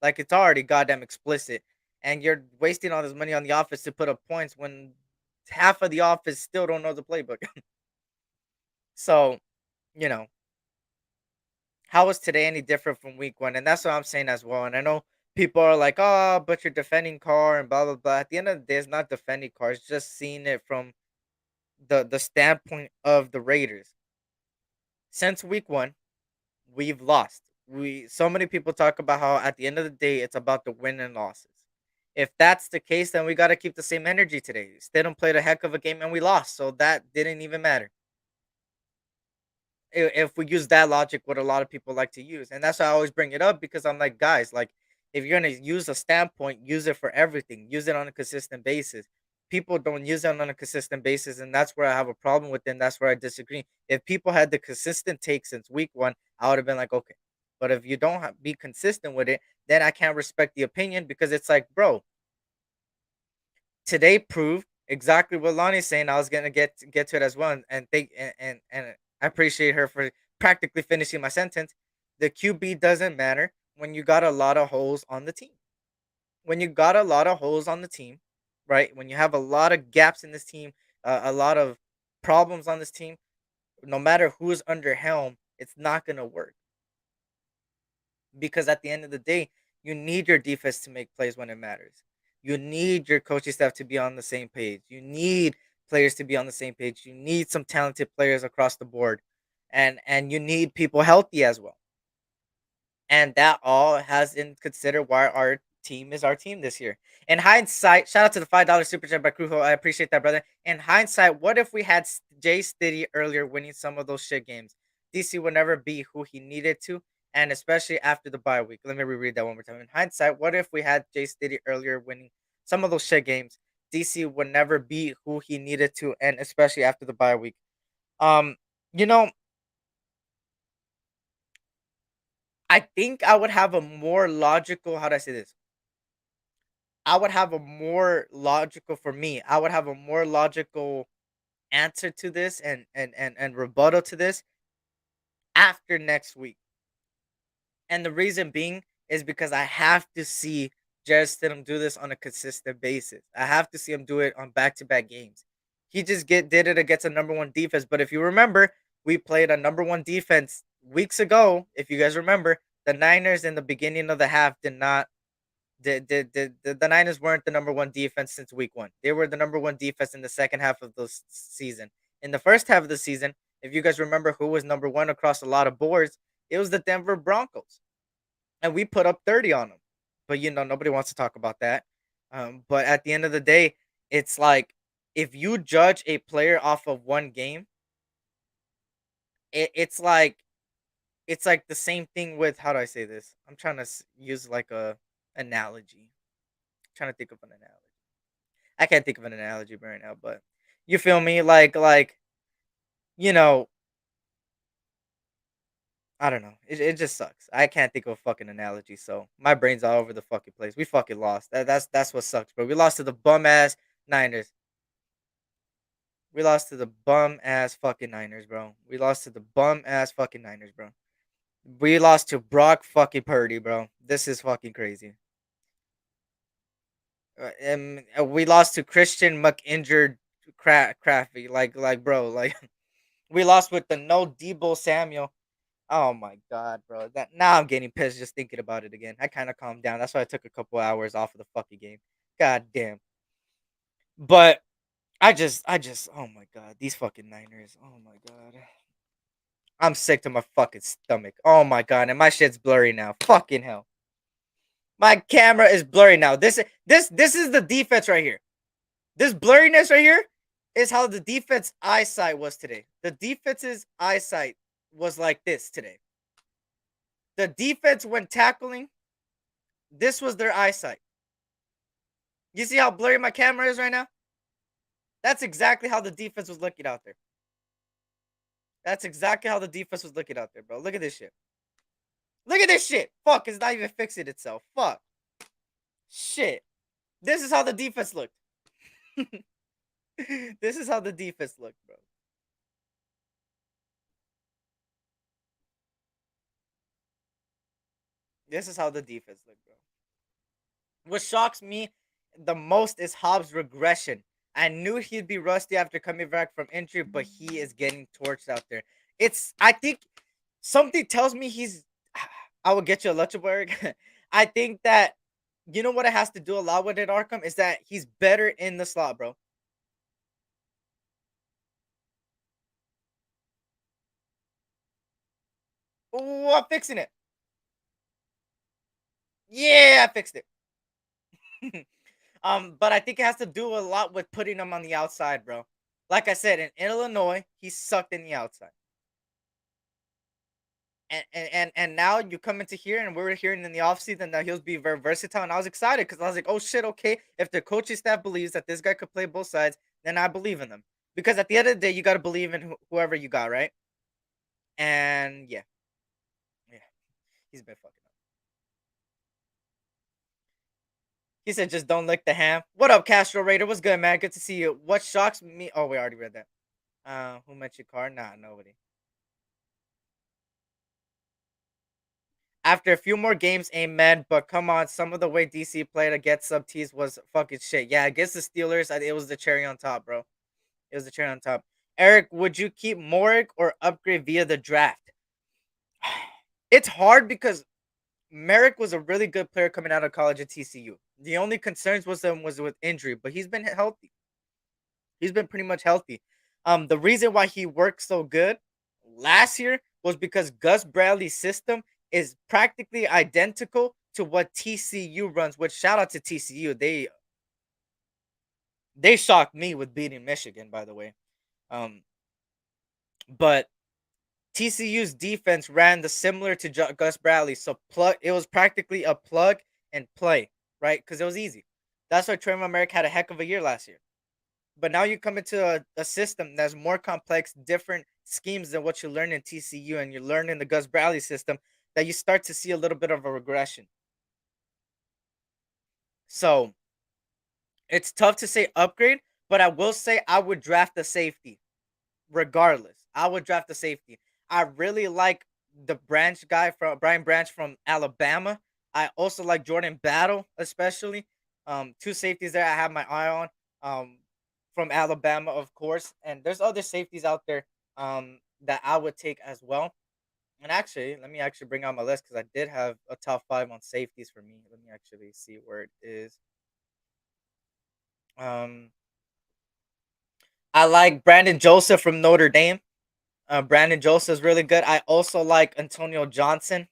Like it's already goddamn explicit. And you're wasting all this money on the offense to put up points when half of the office still don't know the playbook. So, you know, how was today any different from week one? And that's what I'm saying as well. And I know people are like, oh, but you're defending Carr and blah blah blah. At the end of the day, it's not defending Carr, it's just seeing it from the standpoint of the Raiders. Since week one, we've lost. We so many people talk about how at the end of the day it's about the win and losses. If that's the case, then we got to keep the same energy today. Stidham played a heck of a game and we lost, so that didn't even matter. If we use that logic, what a lot of people like to use, and that's why I always bring it up because I'm like, guys, like if you're gonna use a standpoint, use it for everything. Use it on a consistent basis. People don't use it on a consistent basis, and that's where I have a problem with them. That's where I disagree. If people had the consistent take since week one, I would have been like, okay. But if you don't be consistent with it, then I can't respect the opinion because it's like, bro, today proved exactly what Lonnie's saying. I was gonna get to it as well, and think and I appreciate her for practically finishing my sentence. The QB doesn't matter when you got a lot of holes on the team. When you got a lot of holes on the team, right? When you have a lot of gaps in this team, a lot of problems on this team, no matter who's under helm, it's not gonna work because at the end of the day, you need your defense to make plays when it matters. You need your coaching staff to be on the same page. You need players to be on the same page. You need some talented players across the board. And you need people healthy as well. And that all has in consider why our team is our team this year. In hindsight, shout out to the $5 super chat by Crujo. I appreciate that, brother. In hindsight, what if we had Jay Stiddy earlier winning some of those shit games? DC would never be who he needed to, and especially after the bye week. Let me reread that one more time. In hindsight, what if we had Jay Stiddy earlier winning some of those shit games? DC would never be who he needed to, and especially after the bye week. Um, you know, I think I would have a more logical. How do I say this? I would have a more logical for me. I would have a more logical answer to this and rebuttal to this after next week. And the reason being is because I have to see Jared Stidham do this on a consistent basis. I have to see him do it on back-to-back games. He just did it against a number one defense. But if you remember, we played a number one defense weeks ago. If you guys remember, the Niners in the beginning of the half did not the Niners weren't the number one defense since week one. They were the number one defense in the second half of the season. In the first half of the season, if you guys remember who was number one across a lot of boards, it was the Denver Broncos. And we put up 30 on them. But, nobody wants to talk about that. But at the end of the day, it's like if you judge a player off of one game, it's like the same thing with, how do I say this? I'm trying to use like a analogy. Trying to think of an analogy. I can't think of an analogy right now, but you feel me? Like you know, I don't know. It just sucks. I can't think of a fucking analogy, so my brain's all over the fucking place. We fucking lost. That's what sucks, bro. We lost to the bum ass Niners. We lost to the bum ass fucking Niners, bro. We lost to the bum ass fucking Niners, bro. We lost to Brock fucking Purdy, bro. This is fucking crazy. And we lost to Christian McInjured Crafty. Like, bro, like we lost with the no Debo Samuel. Oh my god, bro. That now I'm getting pissed just thinking about it again. I kind of calmed down. That's why I took a couple hours off of the fucking game. God damn. But I just oh my god, these fucking Niners. Oh my god. I'm sick to my fucking stomach. Oh my god, and my shit's blurry now. Fucking hell. My camera is blurry now. This is the defense right here. This blurriness right here is how the defense eyesight was today. The defense's eyesight was like this today. The defense, when tackling, this was their eyesight. You see how blurry my camera is right now? That's exactly how the defense was looking out there. That's exactly how the defense was looking out there, bro. Look at this shit. Look at this shit. Fuck, it's not even fixing itself. Fuck. Shit. This is how the defense looked. This is how the defense looked, bro. This is how the defense looked, bro. What shocks me the most is Hobbs' regression. I knew he'd be rusty after coming back from injury, but he is getting torched out there. I think something tells me he's. I will get you a lunchable, Eric. I think that you know what it has to do a lot with it, Arkham, is that he's better in the slot, bro. Oh, I'm fixing it. Yeah, I fixed it. But I think it has to do a lot with putting him on the outside, bro. Like I said, in Illinois, he sucked in the outside. And now you come into here and we were hearing in the offseason that he'll be very versatile. And I was excited because I was like, oh shit, okay. If the coaching staff believes that this guy could play both sides, then I believe in them. Because at the end of the day, you got to believe in whoever you got, right? And yeah, he's been fucking up. He said, just don't lick the ham. What up, Castro Raider? What's good, man? Good to see you. What shocks me? Oh, we already read that. Who mentioned Carr? Nah, nobody. After a few more games, amen. But come on, some of the way DC played against sub T's was fucking shit. Yeah, against the Steelers, it was the cherry on top, bro. It was the cherry on top. Eric, would you keep Morik or upgrade via the draft? It's hard because Merrick was a really good player coming out of college at TCU. The only concerns was with injury, but he's been healthy. He's been pretty much healthy. The reason why he worked so good last year was because Gus Bradley's system is practically identical to what TCU runs. Which shout out to TCU, they shocked me with beating Michigan, by the way. But TCU's defense ran the similar to Gus Bradley, so it was practically a plug and play, right? Because it was easy. That's why Trevor Merrick had a heck of a year last year. But now you come into a system that's more complex, different schemes than what you learn in TCU, and you learn in the Gus Bradley system, that you start to see a little bit of a regression. So it's tough to say upgrade, but I will say I would draft a safety regardless. I would draft a safety. I really like the Branch guy from Brian Branch from Alabama. I also like Jordan Battle, especially. Two safeties there I have my eye on. From Alabama, of course. And there's other safeties out there that I would take as well. And actually, let me actually bring out my list because I did have a top five on safeties for me. Let me actually see where it is. Um, I like Brandon Joseph from Notre Dame. Brandon Joseph is really good. I also like Antonio Johnson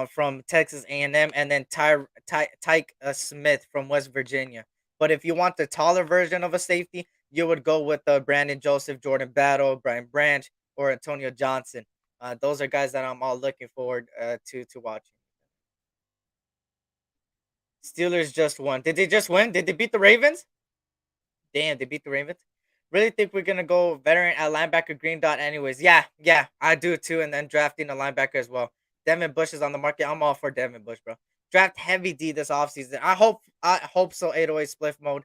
from Texas A&M, and then Tyke Smith from West Virginia. But if you want the taller version of a safety, you would go with Brandon Joseph, Jordan Battle, Brian Branch, or Antonio Johnson. Those are guys that I'm all looking forward to watching. Steelers just won. Did they just win? Did they beat the Ravens? Damn, they beat the Ravens. Really think we're gonna go veteran at linebacker green dot anyways. Yeah, I do too, and then drafting a linebacker as well. Devin Bush is on the market. I'm all for Devin Bush, bro. Draft heavy D this offseason. I hope so 808 split mode.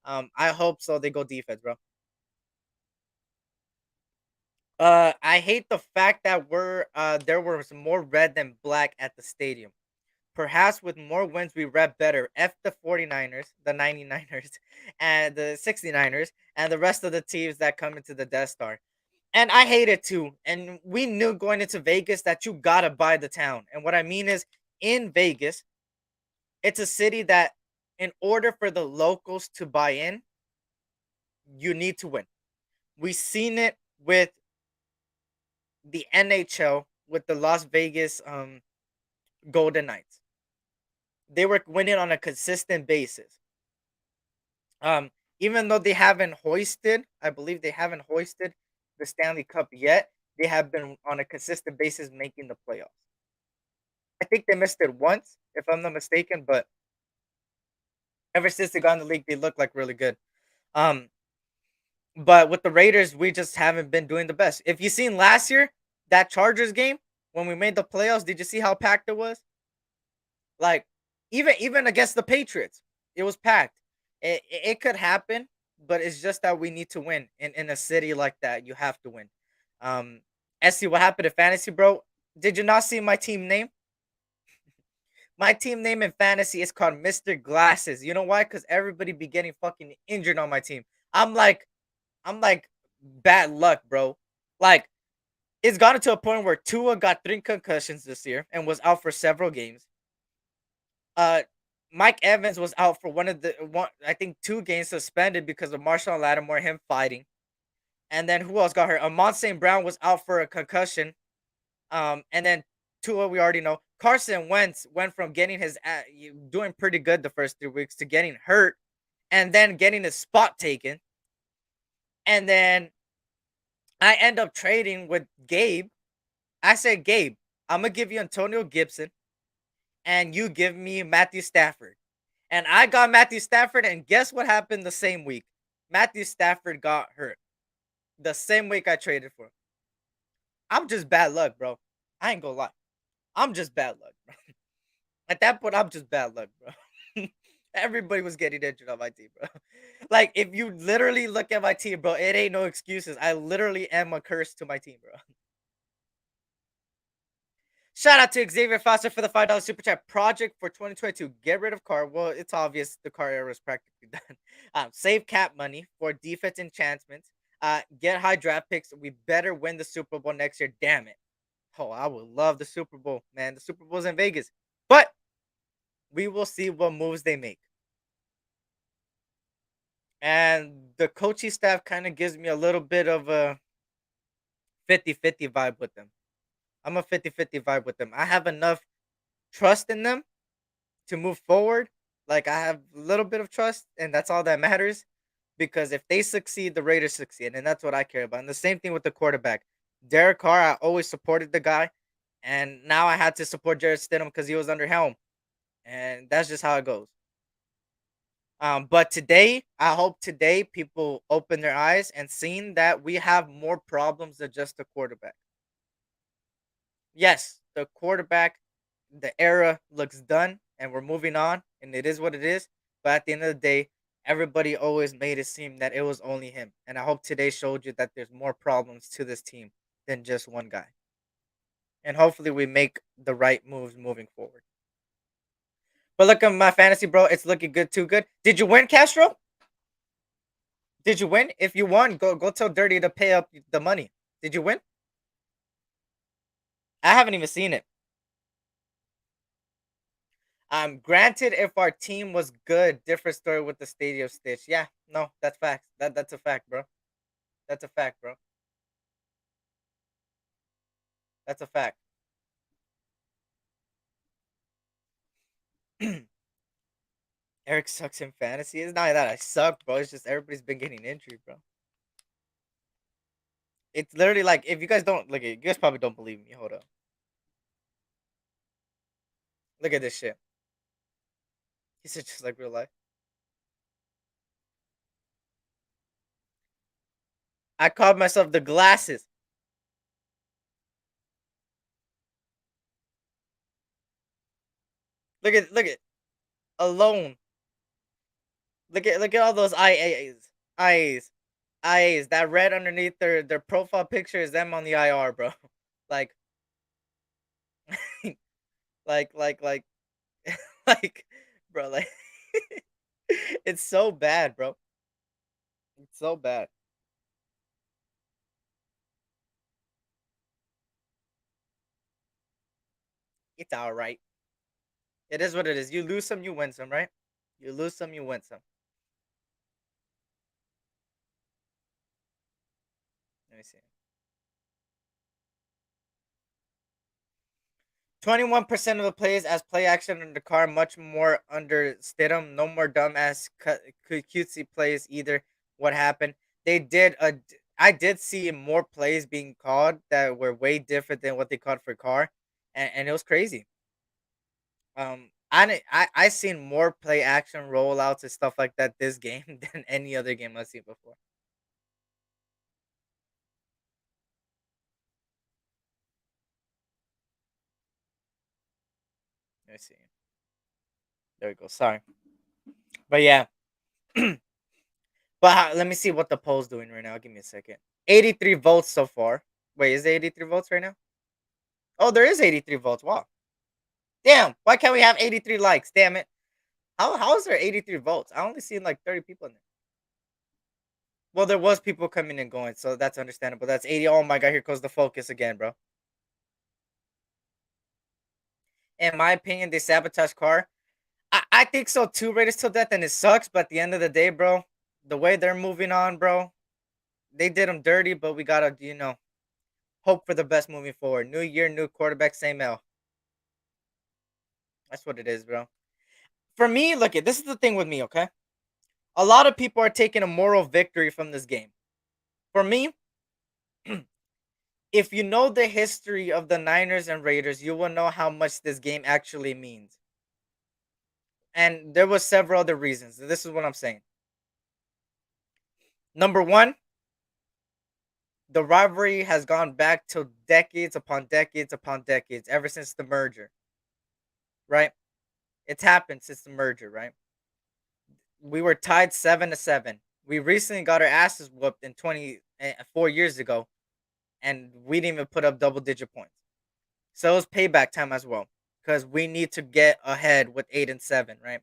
I hope so they go defense, bro. I hate the fact that there was more red than black at the stadium. Perhaps with more wins, we rep better. F the 49ers, the 99ers, and the 69ers, and the rest of the teams that come into the Death Star. And I hate it too. And we knew going into Vegas that you gotta buy the town. And what I mean is, in Vegas, it's a city that, in order for the locals to buy in, you need to win. We've seen it with the NHL, with the Las Vegas Golden Knights. They were winning on a consistent basis. Um, Even though they haven't hoisted, I believe they haven't hoisted the Stanley Cup yet. They have been on a consistent basis making the playoffs. I think they missed it once, if I'm not mistaken, but ever since they got in the league, they look like really good. Um, But with the Raiders, we just haven't been doing the best. If you seen last year that Chargers game when we made the playoffs, did you see how packed it was? Like even against the Patriots, it was packed. It could happen, but it's just that we need to win in a city like that. You have to win. Um, SC, what happened to fantasy, bro? Did you not see my team name? My team name in fantasy is called Mr. Glasses. You know why? Because everybody be getting fucking injured on my team. I'm like, I'm like bad luck, bro. Like, it's gotten to a point where Tua got 3 concussions this year and was out for several games. Uh, Mike Evans was out for I think 2 games suspended because of Marshawn Lattimore, him fighting. And then who else got hurt? Amon St. Brown was out for a concussion. And then Tua, we already know. Carson Wentz went from getting doing pretty good the first 3 weeks to getting hurt and then getting his spot taken. And then I end up trading with Gabe. I said, Gabe, I'm gonna give you Antonio Gibson, and you give me Matthew Stafford. And I got Matthew Stafford, and guess what happened the same week? Matthew Stafford got hurt the same week I traded for him. I'm just bad luck, bro. I ain't gonna lie. I'm just bad luck, bro. At that point, I'm just bad luck, bro. Everybody was getting injured on my team, bro. Like, if you literally look at my team, bro, it ain't no excuses. I literally am a curse to my team, bro. Shout out to Xavier Foster for the $5 super chat. Project for 2022. Get rid of Carr. Well, it's obvious the Carr era is practically done. Save cap money for defense enhancements. Get high draft picks. We better win the Super Bowl next year. Damn it. Oh, I would love the Super Bowl, man. The Super Bowl's in Vegas. But we will see what moves they make. And the coaching staff kind of gives me a little bit of a 50-50 vibe with them. I'm a 50-50 vibe with them. I have enough trust in them to move forward. Like, I have a little bit of trust, and that's all that matters. Because if they succeed, the Raiders succeed, and that's what I care about. And the same thing with the quarterback, Derek Carr. I always supported the guy, and now I had to support Jared Stidham because he was under helm, and that's just how it goes. But today, I hope today people open their eyes and seen that we have more problems than just the quarterback. Yes, the quarterback, the era looks done and we're moving on and it is what it is. But at the end of the day, everybody always made it seem that it was only him. And I hope today showed you that there's more problems to this team than just one guy. And hopefully we make the right moves moving forward. But look at my fantasy, bro. It's looking good, too good. Did you win, Castro? Did you win? If you won, go tell Dirty to pay up the money. Did you win? I haven't even seen it. Granted, if our team was good, different story with the stadium stitch. Yeah, no, that's facts. That's a fact, bro. That's a fact, bro. That's a fact. Eric sucks in fantasy. It's not that I suck, bro. It's just everybody's been getting injured, bro. It's literally like if you guys don't look at you guys probably don't believe me. Hold up. Look at this shit. He said just like real life. I called myself the glasses. Look at alone. Look at all those IAs. IAs. That red underneath their profile picture is them on the IR, bro. Like like like bro, like it's so bad, bro. It's so bad. It's all right. It is what it is. You lose some, you win some, right? You lose some, you win some. Let me see. 21% of the plays as play action under Carr, much more under Stidham. No more dumbass cutesy plays either. What happened? They did a. I did see more plays being called that were way different than what they called for Carr, and it was crazy. I seen more play action rollouts and stuff like that this game than any other game I've seen before. me see. There we go. Sorry, but yeah. Let me see what the poll's doing right now. Give me a second. 83 votes so far. Wait, is it 83 votes right now? Oh, there is 83 votes. Wow. Damn. Why can't we have 83 likes? Damn it. How is there 83 votes? I only seen like 30 people in there. Well, there was people coming and going, so that's understandable. That's 80. Oh my god, here goes the focus again, bro. In my opinion, they sabotage Carr. I think so too, Raiders till death, and it sucks. But at the end of the day, bro, the way they're moving on, bro, they did them dirty. But we gotta, hope for the best moving forward. New year, new quarterback, same L. That's what it is, bro. For me, look this is the thing with me, okay? A lot of people are taking a moral victory from this game. For me, if you know the history of the Niners and Raiders, you will know how much this game actually means. And there was several other reasons. This is what I'm saying. Number one, the rivalry has gone back to decades upon decades upon decades, ever since the merger. Right? It's happened since the merger, right? We were tied 7-7. We recently got our asses whooped in 4 years ago, and we didn't even put up double-digit points. So it was payback time as well, because we need to get ahead with 8-7, right?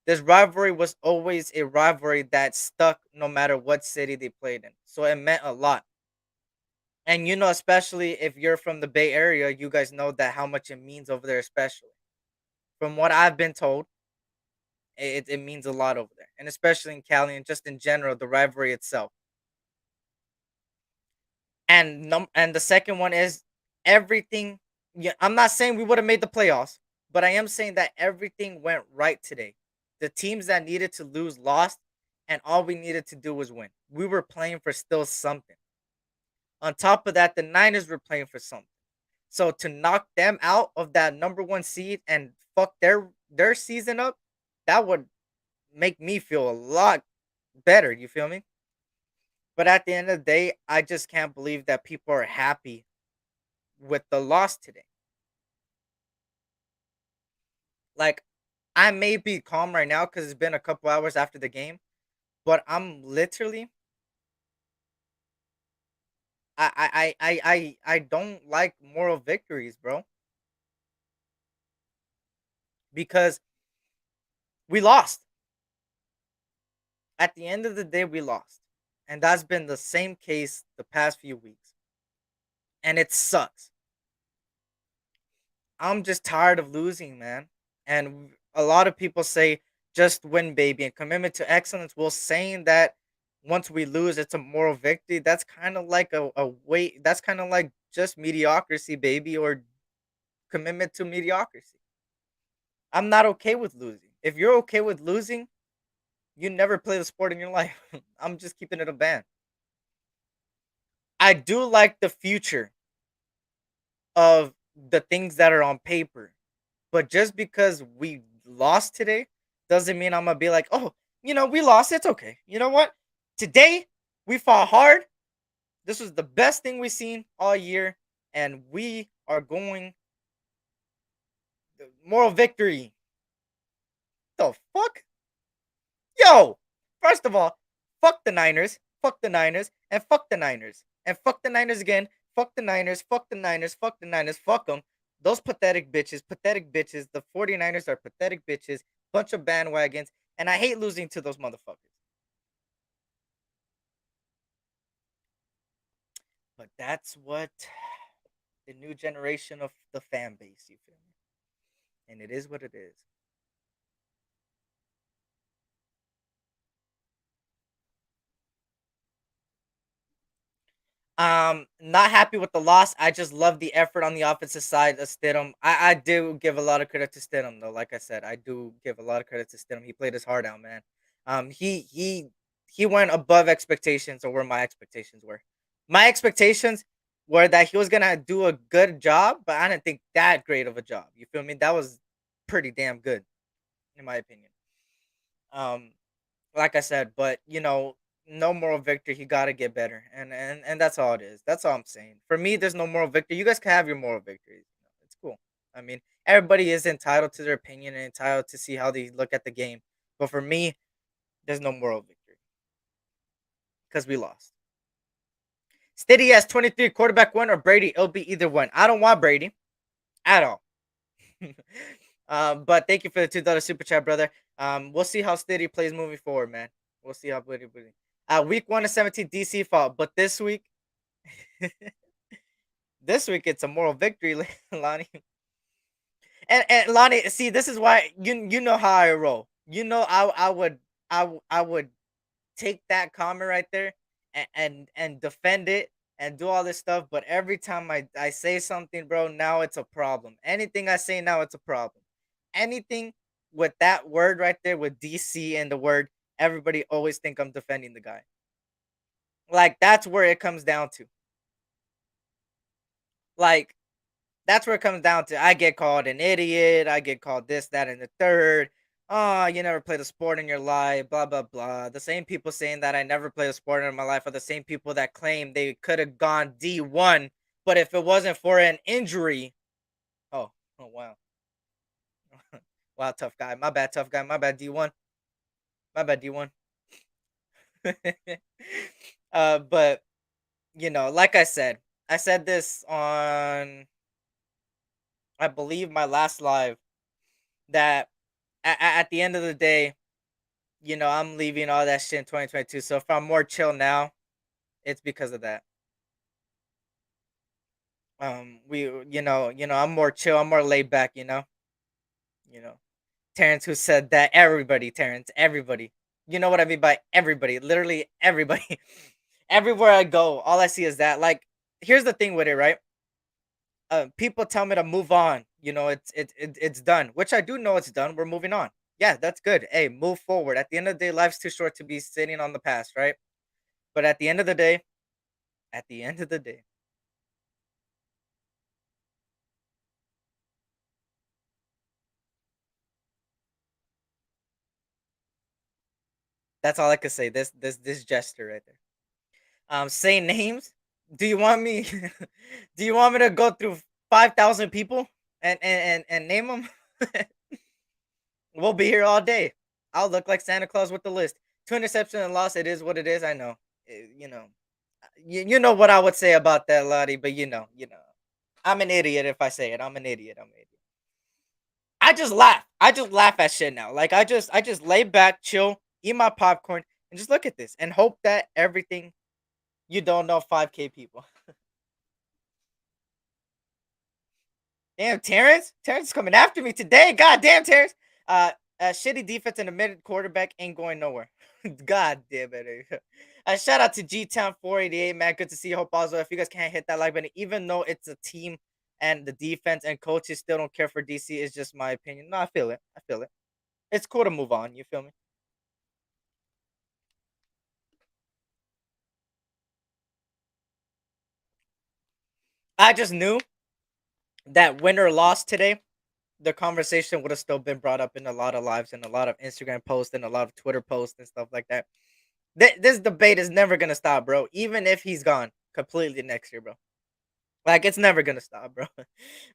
This rivalry was always a rivalry that stuck no matter what city they played in. So it meant a lot. And especially if you're from the Bay Area, you guys know that how much it means over there, especially. From what I've been told, it means a lot over there. And especially in Cali and just in general, the rivalry itself. And the second one is everything. Yeah, I'm not saying we would have made the playoffs, but I am saying that everything went right today. The teams that needed to lose lost, and all we needed to do was win. We were playing for still something. On top of that, the Niners were playing for something. So to knock them out of that number one seed and fuck their season up, that would make me feel a lot better. You feel me? But at the end of the day, I just can't believe that people are happy with the loss today. Like, I may be calm right now because it's been a couple hours after the game, but I'm literally I don't like moral victories, bro. Because we lost. At the end of the day, we lost. And that's been the same case the past few weeks. And it sucks. I'm just tired of losing, man. And a lot of people say just win, baby, and commitment to excellence. Well, saying that once we lose, it's a moral victory. That's kind of like a weight. That's kind of like just mediocrity, baby, or commitment to mediocrity. I'm not okay with losing. If you're okay with losing, you never play the sport in your life. I'm just keeping it a band. I do like the future of the things that are on paper. But just because we lost today doesn't mean I'm gonna be like, oh, we lost. It's okay. You know what? Today we fought hard. This was the best thing we've seen all year, and we are going moral victory. The fuck, yo! First of all, fuck the Niners, and fuck the Niners, and fuck the Niners again. Fuck the Niners, fuck the Niners, fuck the Niners, fuck them. Those pathetic bitches, pathetic bitches. The 49ers are pathetic bitches, bunch of bandwagons, and I hate losing to those motherfuckers. But that's what the new generation of the fan base, you feel me? And it is what it is. Not happy with the loss. I just love the effort on the offensive side of Stidham. I do give a lot of credit to Stidham though. Like I said, I do give a lot of credit to Stidham. He played his heart out, man. He went above expectations or where my expectations were. My expectations were that he was gonna do a good job, but I didn't think that great of a job. You feel me? That was pretty damn good, in my opinion. Um, like I said, but no moral victory. He got to get better, and that's all it is. That's all I'm saying. For me, there's no moral victory. You guys can have your moral victories. It's cool. I mean, everybody is entitled to their opinion and entitled to see how they look at the game. But for me, there's no moral victory because we lost. Stiddy has 23 quarterback one or Brady. It'll be either one. I don't want Brady at all. But thank you for the $2 super chat, brother. We'll see how Stiddy plays moving forward, man. We'll see how Brady. Week 1 of 17 DC fought, but this week, this week it's a moral victory, Lonnie. And Lonnie, see, this is why you know how I roll. You know, I would take that comment right there and defend it and do all this stuff. But every time I say something, bro, now it's a problem. Anything I say now, it's a problem. Anything with that word right there with DC and the word, everybody always think I'm defending the guy. Like that's where it comes down to. Like that's where it comes down to. I get called an idiot. I get called this, that, and the third. Oh, you never played a sport in your life, blah, blah, blah. The same people saying that I never played a sport in my life are the same people that claim they could have gone D1, but if it wasn't for an injury. Oh, wow. Wow, tough guy. My bad, tough guy. My bad, D1. My bad, D1. But, like I said this on, I believe, my last live that at the end of the day, I'm leaving all that shit in 2022. So if I'm more chill now, it's because of that. I'm more chill. I'm more laid back. You know. Terrence, who said that? Everybody, Terrence, everybody. You know what I mean by everybody? Literally everybody. Everywhere I go, all I see is that. Like, here's the thing with it, right? People tell me to move on. It's done, which I do know it's done. We're moving on. Yeah, that's good. Hey, move forward. At the end of the day, life's too short to be sitting on the past, right? But at the end of the day, that's all I could say. This gesture right there. Say names. Do you want me? Do you want me to go through 5,000 people and name them? We'll be here all day. I'll look like Santa Claus with the list. 2 interceptions and loss. It is what it is. I know. You know what I would say about that, Lottie. But you know. I'm an idiot if I say it. I'm an idiot. I'm an idiot. I just laugh. I just laugh at shit now. Like I just lay back, chill, eat my popcorn, and just look at this and hope that everything you don't know 5K people. Damn, Terrence. Terrence is coming after me today. God damn, Terrence. Shitty defense and a mid quarterback ain't going nowhere. God damn it. Shout out to G Town 488, man. Good to see you. Hope also if you guys can't hit that like button, even though it's a team and the defense and coaches still don't care for DC, is just my opinion. No, I feel it. I feel it. It's cool to move on. You feel me? I just knew that win or loss today, the conversation would have still been brought up in a lot of lives and a lot of Instagram posts and a lot of Twitter posts and stuff like that. This debate is never gonna stop, bro. Even if he's gone completely next year, bro. Like it's never gonna stop, bro.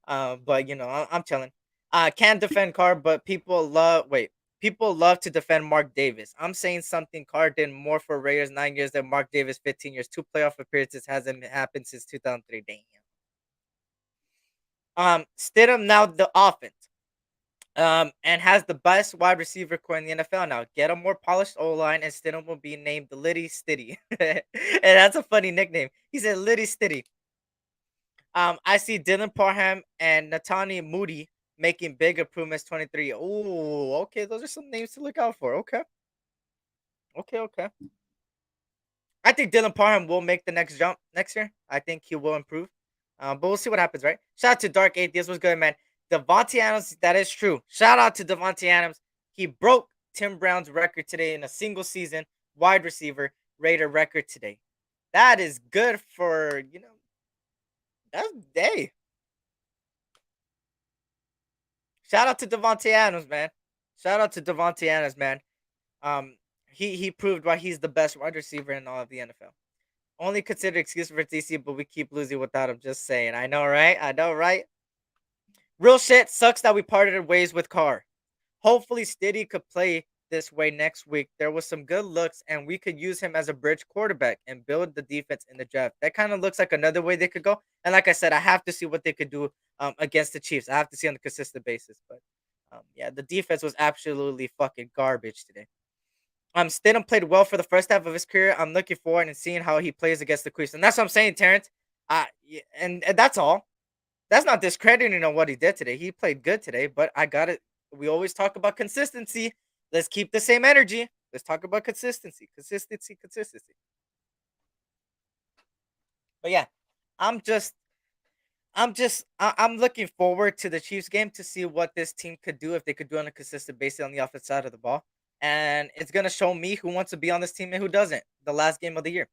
But I'm chilling. Can't defend Carr, but people love to defend Mark Davis. I'm saying something. Carr did more for Raiders 9 years than Mark Davis 15 years. 2 playoff appearances hasn't happened since 2003. Damn. Stidham now the offense. And has the best wide receiver core in the NFL now. Get a more polished O line, and Stidham will be named the Liddy Stiddy. And that's a funny nickname. He said Liddy Stiddy. I see Dylan Parham and Natani Moody making big improvements. 23. Oh, okay. Those are some names to look out for. Okay. Okay. I think Dylan Parham will make the next jump next year. I think he will improve. But we'll see what happens, right? Shout out to Dark Atheist. What's good, man? Devontae Adams, that is true. Shout out to Devontae Adams. He broke Tim Brown's record today in a single season wide receiver Raider record today. That is good for, that's day. Shout out to Devontae Adams, man. Shout out to Devontae Adams, man. He proved why he's the best wide receiver in all of the NFL. Only considered excuse for DC, but we keep losing without him. Just saying. I know, right? Real shit sucks that we parted ways with Carr. Hopefully, Stiddy could play this way next week. There was some good looks, and we could use him as a bridge quarterback and build the defense in the draft. That kind of looks like another way they could go. And like I said, I have to see what they could do against the Chiefs. I have to see on a consistent basis. But yeah, the defense was absolutely fucking garbage today. Stidham played well for the first half of his career. I'm looking forward and seeing how he plays against the Chiefs, and that's what I'm saying, Terrence. And that's all. That's not discrediting on what he did today. He played good today, but I got it. We always talk about consistency. Let's keep the same energy. Let's talk about consistency, consistency, consistency. But yeah, I'm just, I'm looking forward to the Chiefs game to see what this team could do if they could do on a consistent basis on the offensive side of the ball, and it's gonna show me who wants to be on this team and who doesn't. The last game of the year,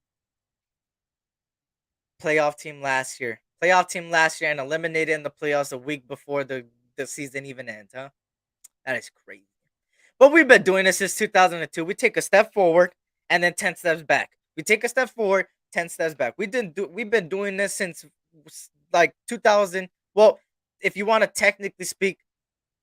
playoff team last year, and eliminated in the playoffs a week before the season even ends. Huh? That is crazy. But we've been doing this since 2002. We take a step forward and then 10 steps back. We take a step forward, 10 steps back. We've been doing this since like 2000. Well, if you want to technically speak,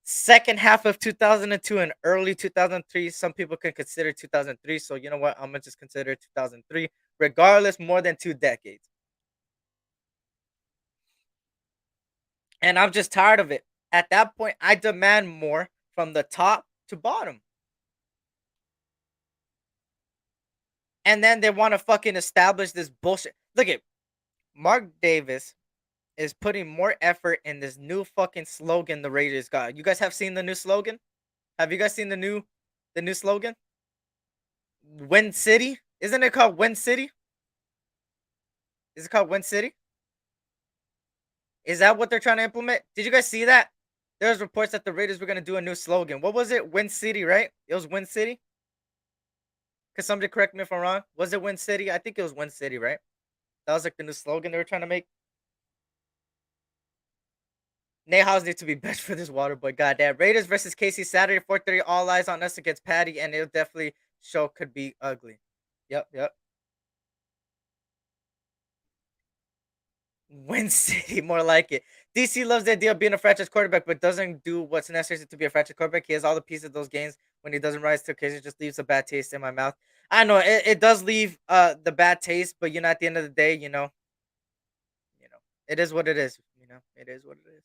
second half of 2002 and early 2003. Some people can consider 2003. So you know what? I'm gonna just consider 2003. Regardless, more than 2 decades. And I'm just tired of it. At that point, I demand more from the top to bottom. And then they want to fucking establish this bullshit. Look at Mark Davis is putting more effort in this new fucking slogan the Raiders got. You guys have seen the new slogan? Have you guys seen the new slogan? Win City? Isn't it called Win City? Is it called Win City? Is that what they're trying to implement? Did you guys see that? There's reports that the Raiders were gonna do a new slogan. What was it? Win City, right? It was Win City. Could somebody correct me if I'm wrong? Was it Win City? I think it was Win City, right? That was like the new slogan they were trying to make. Nate House needs to be benched for this water boy. Goddamn. Raiders versus KC Saturday, 4:30. All eyes on us against Patty, and it'll definitely show could be ugly. Yep, yep. Win City, more like it. DC loves the idea of being a franchise quarterback, but doesn't do what's necessary to be a franchise quarterback. He has all the pieces of those games. When he doesn't rise to occasion, it just leaves a bad taste in my mouth. I know it does leave the bad taste, but at the end of the day, it is what it is. It is what it is.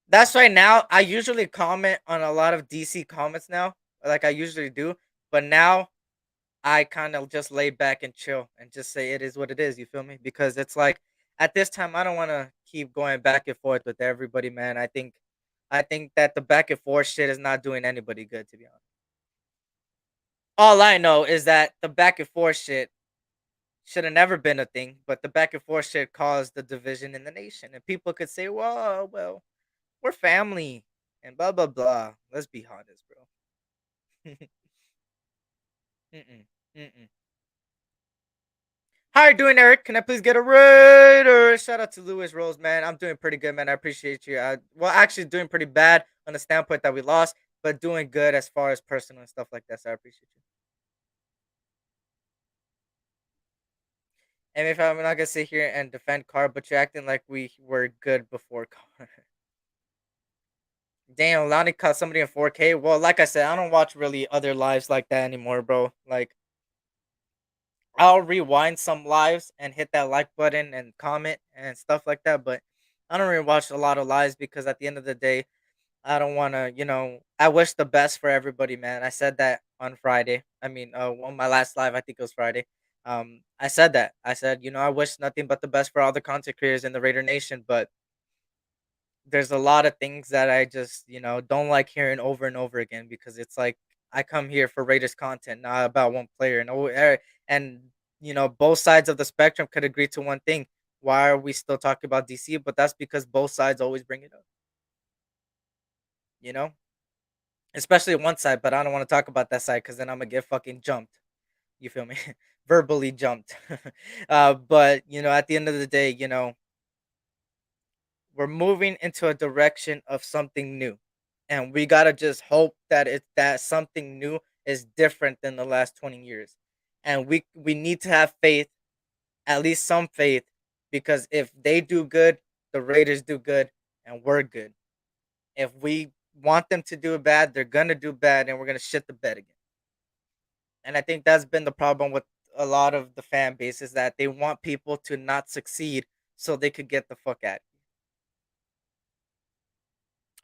That's right. Now I usually comment on a lot of DC comments now, like I usually do, but now I kind of just lay back and chill and just say it is what it is. You feel me? Because it's like at this time I don't want to keep going back and forth with everybody, man. I think that the back and forth shit is not doing anybody good, to be honest. All I know is that the back and forth shit should have never been a thing, but the back and forth shit caused the division in the nation, and people could say, well, we're family and blah blah blah. Let's be honest, bro. Mm-mm. Mm-mm. How are you doing, Eric? Can I please get a Raider? Shout out to Lewis Rose, man. I'm doing pretty good, man. I appreciate you. Well, actually, doing pretty bad on the standpoint that we lost, but doing good as far as personal and stuff like that. So I appreciate you. And if I'm not gonna sit here and defend Carr, but you're acting like we were good before Carr. Damn, Lonnie caught somebody in 4K. Well, like I said, I don't watch really other lives like that anymore, bro. Like I'll rewind some lives and hit that like button and comment and stuff like that. But I don't really watch a lot of lives because at the end of the day, I don't want to, I wish the best for everybody, man. I said that on Friday. I mean, on my last live, I think it was Friday. I said that. I said, I wish nothing but the best for all the content creators in the Raider Nation. But there's a lot of things that I just, don't like hearing over and over again because it's like I come here for Raiders content, not about one player. And both sides of the spectrum could agree to one thing. Why are we still talking about DC? But that's because both sides always bring it up. You know, especially one side. But I don't want to talk about that side because then I'm gonna get fucking jumped. You feel me? Verbally jumped. But at the end of the day, we're moving into a direction of something new, and we gotta just hope that something new is different than the last 20 years, and we need to have faith, at least some faith, because if they do good, the Raiders do good and we're good. If we want them to do bad, they're gonna do bad, and we're gonna shit the bed again. And I think that's been the problem with a lot of the fan base is that they want people to not succeed so they could get the fuck out.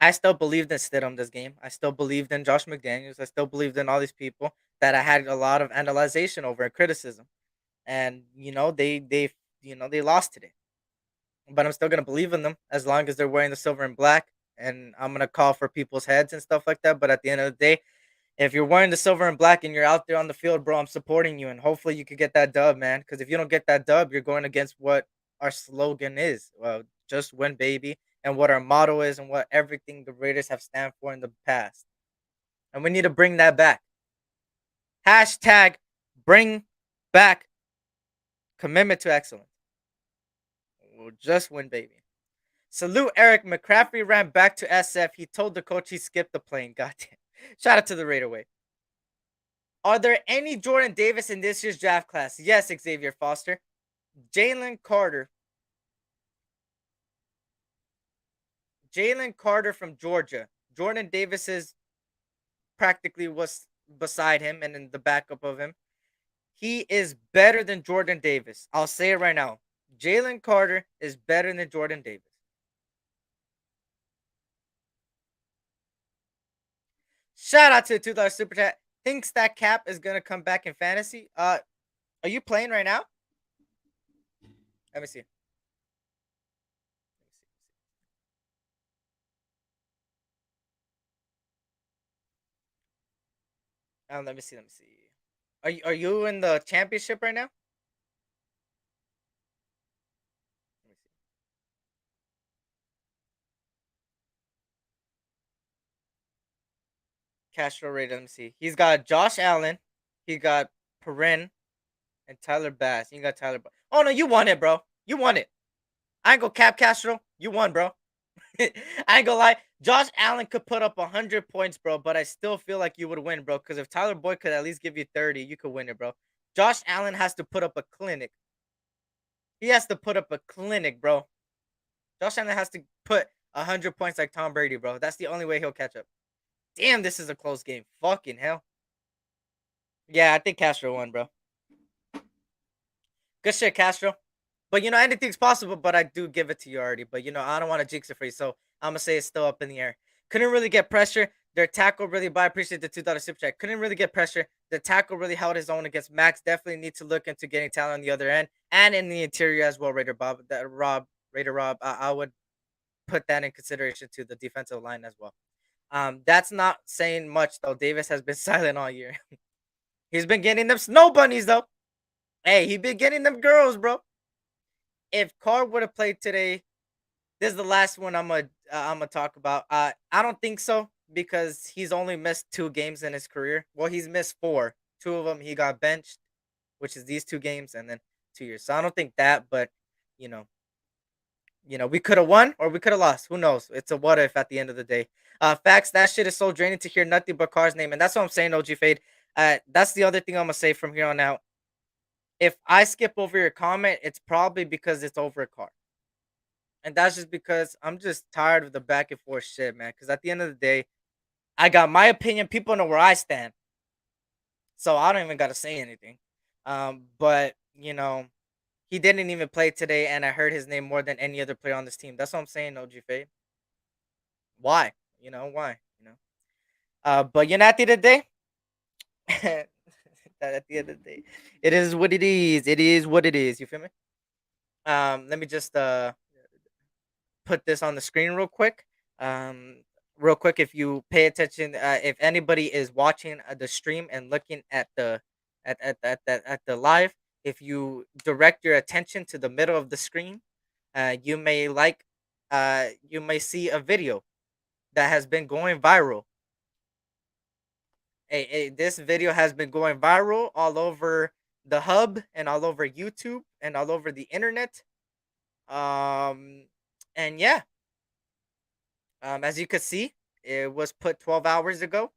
I still believed in Stidham this game. I still believed in Josh McDaniels. I still believed in all these people that I had a lot of analyzation over and criticism. And they lost today. But I'm still gonna believe in them as long as they're wearing the silver and black. And I'm gonna call for people's heads and stuff like that. But at the end of the day, if you're wearing the silver and black and you're out there on the field, bro, I'm supporting you, and hopefully you could get that dub, man. Because if you don't get that dub, you're going against what our slogan is. Well, just win, baby, and what our motto is, and what everything the Raiders have stand for in the past. And we need to bring that back. Hashtag bring back commitment to excellence. We'll just win, baby. Salute Eric McCaffrey ran back to SF. He told the coach he skipped the plane. Goddamn. Shout out to the Raider way. Are there any Jordan Davis in this year's draft class? Yes, Xavier Foster. Jalen Carter. Jalen Carter from Georgia. Jordan Davis is practically was beside him and in the backup of him. He is better than Jordan Davis. I'll say it right now. Jalen Carter is better than Jordan Davis. Shout out to the $2 super chat. Thinks that Cap is gonna come back in fantasy. Are you playing right now? Let me see. Let me see. Are you in the championship right now? Let me see. Castro rated. Let me see. He's got Josh Allen. He got Perrin and Tyler Bass. You got Tyler. Oh no, you won it, bro. You won it. I ain't gonna cap Castro. You won, bro. I ain't gonna lie. Josh Allen could put up 100 points, bro, but I still feel like you would win, bro. Because if Tyler Boyd could at least give you 30, you could win it, bro. Josh Allen has to put up a clinic. He has to put up a clinic, bro. Josh Allen has to put 100 points like Tom Brady, bro. That's the only way he'll catch up. Damn, this is a close game. Fucking hell. Yeah, I think Castro won, bro. Good shit, Castro. But, anything's possible, but I do give it to you already. But, I don't want to jinx it for you, so I'm going to say it's still up in the air. Couldn't really get pressure. Their tackle really, but I appreciate the $2 super chat. Couldn't really get pressure. The tackle really held his own against Max. Definitely need to look into getting talent on the other end and in the interior as well, Raider Rob. I would put that in consideration to the defensive line as well. That's not saying much, though. Davis has been silent all year. He's been getting them snow bunnies, though. Hey, he been getting them girls, bro. If Carr would have played today, this is the last one I'm gonna talk about. I don't think so because he's only missed 2 games in his career. Well, he's missed 4. 2 of them he got benched, which is these 2 games, and then 2 years. So I don't think that, but you know, we could have won or we could have lost. Who knows? It's a what if at the end of the day. Facts. That shit is so draining to hear nothing but Carr's name, and that's what I'm saying. OG Fade. That's the other thing I'm gonna say from here on out. If I skip over your comment, it's probably because it's over a Carr. And that's just because I'm just tired of the back and forth shit, man. Because at the end of the day, I got my opinion. People know where I stand. So I don't even got to say anything. But, he didn't even play today. And I heard his name more than any other player on this team. That's what I'm saying, OG Fade. Why? Why? But, at the end of the day, at the end of the day, it is what it is. It is what it is. You feel me? Let me just put this on the screen real quick. If you pay attention, if anybody is watching the stream and looking at the at the live, if you direct your attention to the middle of the screen, you may see a video that has been going viral. This video has been going viral all over the hub and all over YouTube and all over the internet. And yeah, as you can see, it was put 12 hours ago,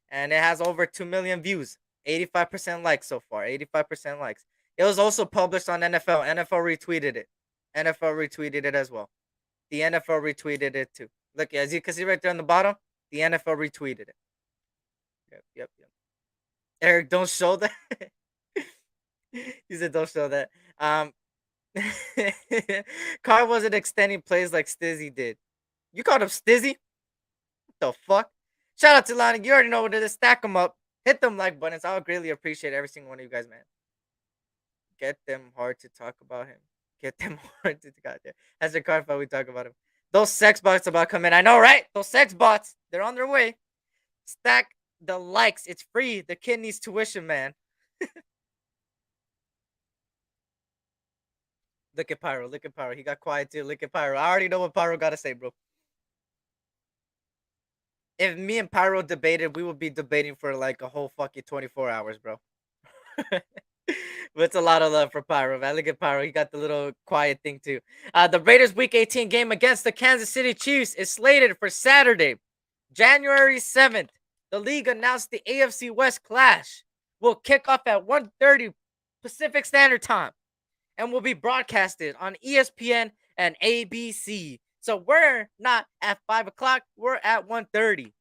and it has over 2 million views. 85% likes so far. 85% likes. It was also published on NFL. NFL retweeted it. NFL retweeted it as well. The NFL retweeted it too. Look, as you can see right there on the bottom, the NFL retweeted it. Yep. Eric, don't show that. He said, "Don't show that." Um, Carr wasn't extending plays like Stizzy did. You called him Stizzy? What the fuck? Shout out to Lonnie. You already know what it is. Stack them up. Hit them like buttons. I would greatly appreciate every single one of you guys, man. Get them hard to talk about him. Get them hard to God there. As the Carr file, we talk about him. Those sex bots about to come in. I know, right? Those sex bots. They're on their way. Stack the likes. It's free. The kid needs tuition, man. Look at Pyro. Look at Pyro. He got quiet too. Look at Pyro. I already know what Pyro got to say, bro. If me and Pyro debated, we would be debating for like a whole fucking 24 hours, bro. But it's a lot of love for Pyro, man. Look at Pyro. He got the little quiet thing too. The Raiders Week 18 game against the Kansas City Chiefs is slated for Saturday, January 7th. The league announced the AFC West clash will kick off at 1:30 Pacific Standard Time and will be broadcasted on ESPN and ABC. So we're not at 5 o'clock. We're at 1:30.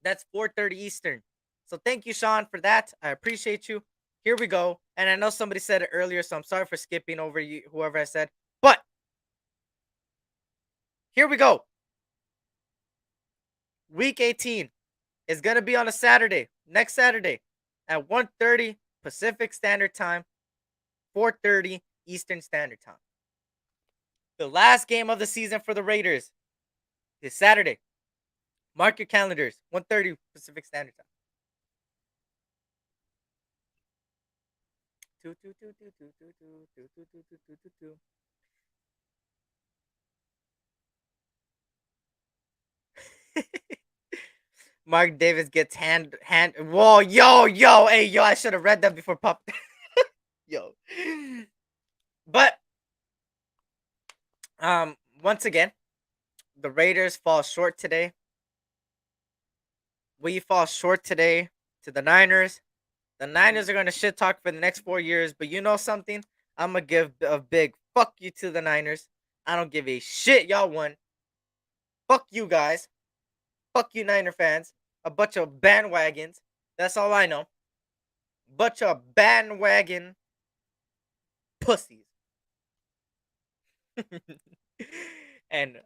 That's 4:30 Eastern. So thank you, Sean, for that. I appreciate you. Here we go. And I know somebody said it earlier, so I'm sorry for skipping over you, whoever I said. But here we go. Week 18 is going to be on a Saturday, next Saturday, at 1:30 Pacific Standard Time, 4:30 Eastern Standard Time. The last game of the season for the Raiders is Saturday. Mark your calendars, 1:30 Pacific Standard Time. Mark Davis gets hand. Whoa, yo, hey, yo! I should have read that before pop. Yo, but once again, the Raiders fall short today. We fall short today to the Niners. The Niners are going to shit talk for the next 4 years, but you know something? I'm going to give a big fuck you to the Niners. I don't give a shit y'all won. Fuck you guys. Fuck you Niner fans. A bunch of bandwagons. That's all I know. Bunch of bandwagon pussies. And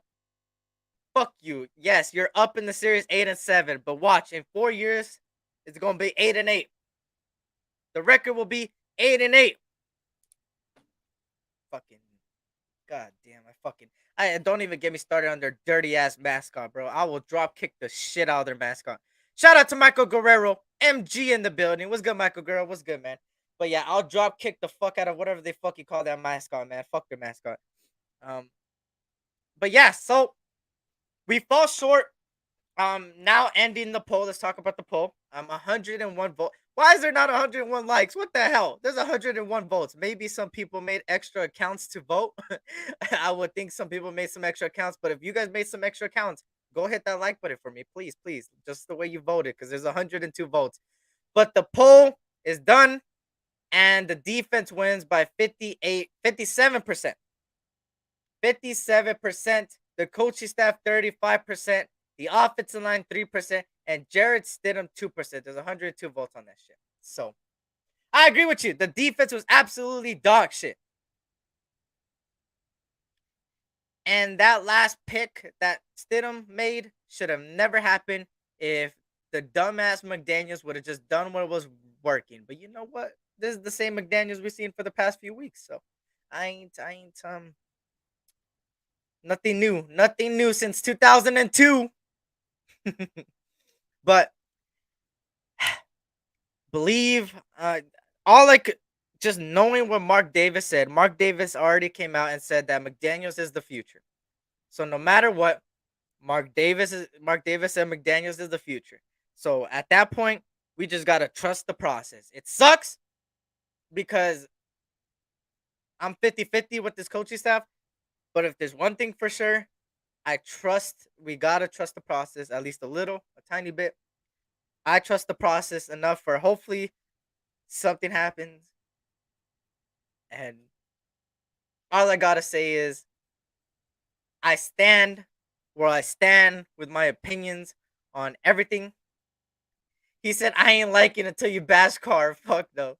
fuck you. Yes, you're up in the series 8-7, but watch, in 4 years, it's going to be 8-8. The record will be 8-8. Fucking god damn! I don't even get me started on their dirty ass mascot, bro. I will drop kick the shit out of their mascot. Shout out to Michael Guerrero, MG in the building. What's good, Michael Guerrero? What's good, man? But yeah, I'll drop kick the fuck out of whatever they fucking call that mascot, man. Fuck their mascot. But yeah, so we fall short. Now ending the poll. Let's talk about the poll. 101 votes. Why is there not 101 likes? What the hell? There's 101 votes. Maybe some people made extra accounts to vote. I would think some people made some extra accounts, but if you guys made some extra accounts, go hit that like button for me, please. Just the way you voted, because there's 102 votes. But the poll is done, and the defense wins by 57%. 57%. The coaching staff 35%. The offensive line 3%, and Jared Stidham 2%. There's 102 votes on that shit. So I agree with you. The defense was absolutely dog shit. And that last pick that Stidham made should have never happened if the dumbass McDaniels would have just done what was working. But you know what? This is the same McDaniels we've seen for the past few weeks. So I ain't nothing new since 2002. But believe all like just knowing what Mark Davis said. Mark Davis already came out and said that McDaniels is the future. So no matter what, Mark Davis and McDaniels is the future. So at that point, we just gotta trust the process. It sucks because I'm 50-50 with this coaching staff. But if there's one thing for sure, we gotta trust the process, at least a tiny bit. I trust the process enough for hopefully something happens. And all I gotta say is I stand where I stand with my opinions on everything. He said, "I ain't like it until you bash Carr." Fuck no.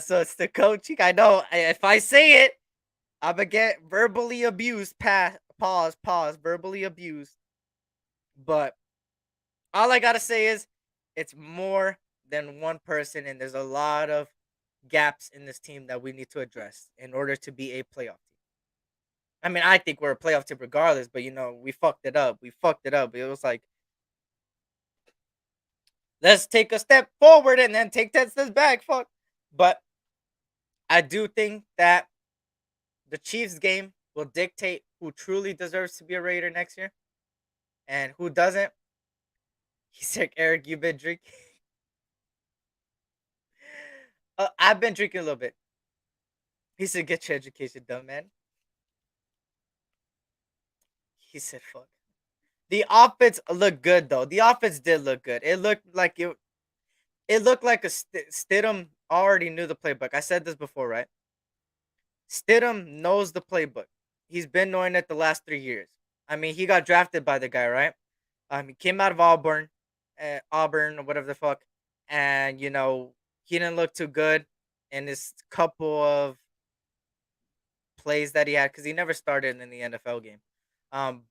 So it's the coaching. I know if I say it, I'm gonna get verbally abused. Pause. Verbally abused. But all I gotta say is, it's more than one person, and there's a lot of gaps in this team that we need to address in order to be a playoff team. I mean, I think we're a playoff team regardless, but we fucked it up. We fucked it up. It was like, let's take a step forward and then take 10 steps back. Fuck. But I do think that the Chiefs game will dictate who truly deserves to be a Raider next year and who doesn't. He's sick, Eric. You've been drinking. I've been drinking a little bit. He said, "Get your education done, man." He said, "Fuck." The offense looked good though. The offense did look good. It looked like it. It looked like Stidham already knew the playbook. I said this before, right? Stidham knows the playbook. He's been knowing it the last 3 years. I mean, he got drafted by the guy, right? He came out of Auburn or whatever the fuck, and he didn't look too good in his couple of plays that he had because he never started in the NFL game.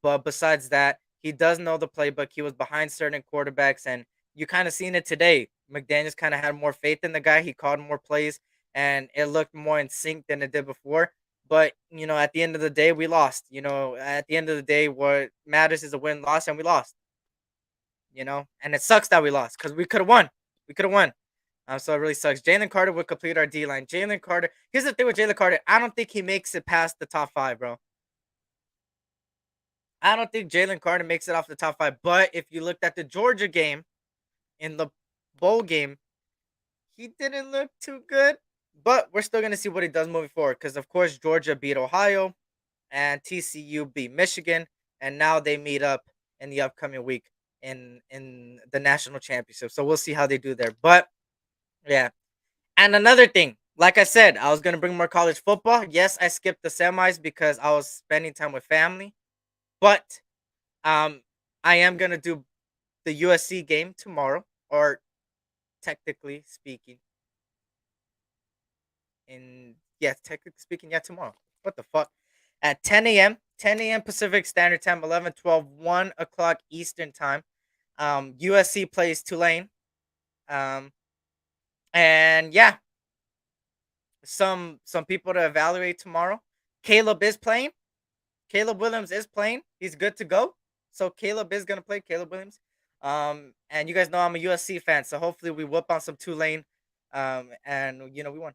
But besides that, he does know the playbook. He was behind certain quarterbacks, and you kind of seen it today. McDaniels kind of had more faith in the guy. He called more plays, and it looked more in sync than it did before. But at the end of the day, we lost. At the end of the day, what matters is a win, loss, and we lost. And it sucks that we lost because we could have won. We could have won. So it really sucks. Jalen Carter would complete our D line. Jalen Carter. Here's the thing with Jalen Carter. I don't think he makes it past the top 5, bro. I don't think Jalen Carter makes it off the top 5. But if you looked at the Georgia game in the bowl game, he didn't look too good. But we're still gonna see what he does moving forward. Because of course Georgia beat Ohio, and TCU beat Michigan, and now they meet up in the upcoming week in the national championship. So we'll see how they do there. But yeah. And another thing, like I said, I was gonna bring more college football. Yes, I skipped the semis because I was spending time with family. But I am gonna do the USC game tomorrow, or technically speaking, technically speaking, yeah, tomorrow. What the fuck? At 10 a.m. 10 a.m. Pacific Standard Time, 11, 12, 1 o'clock Eastern Time. USC plays Tulane. And yeah, some people to evaluate tomorrow. Caleb is playing. Caleb Williams is playing. He's good to go. So Caleb is gonna play. Caleb Williams. And you guys know I'm a USC fan, so hopefully we whoop on some Tulane. And we won.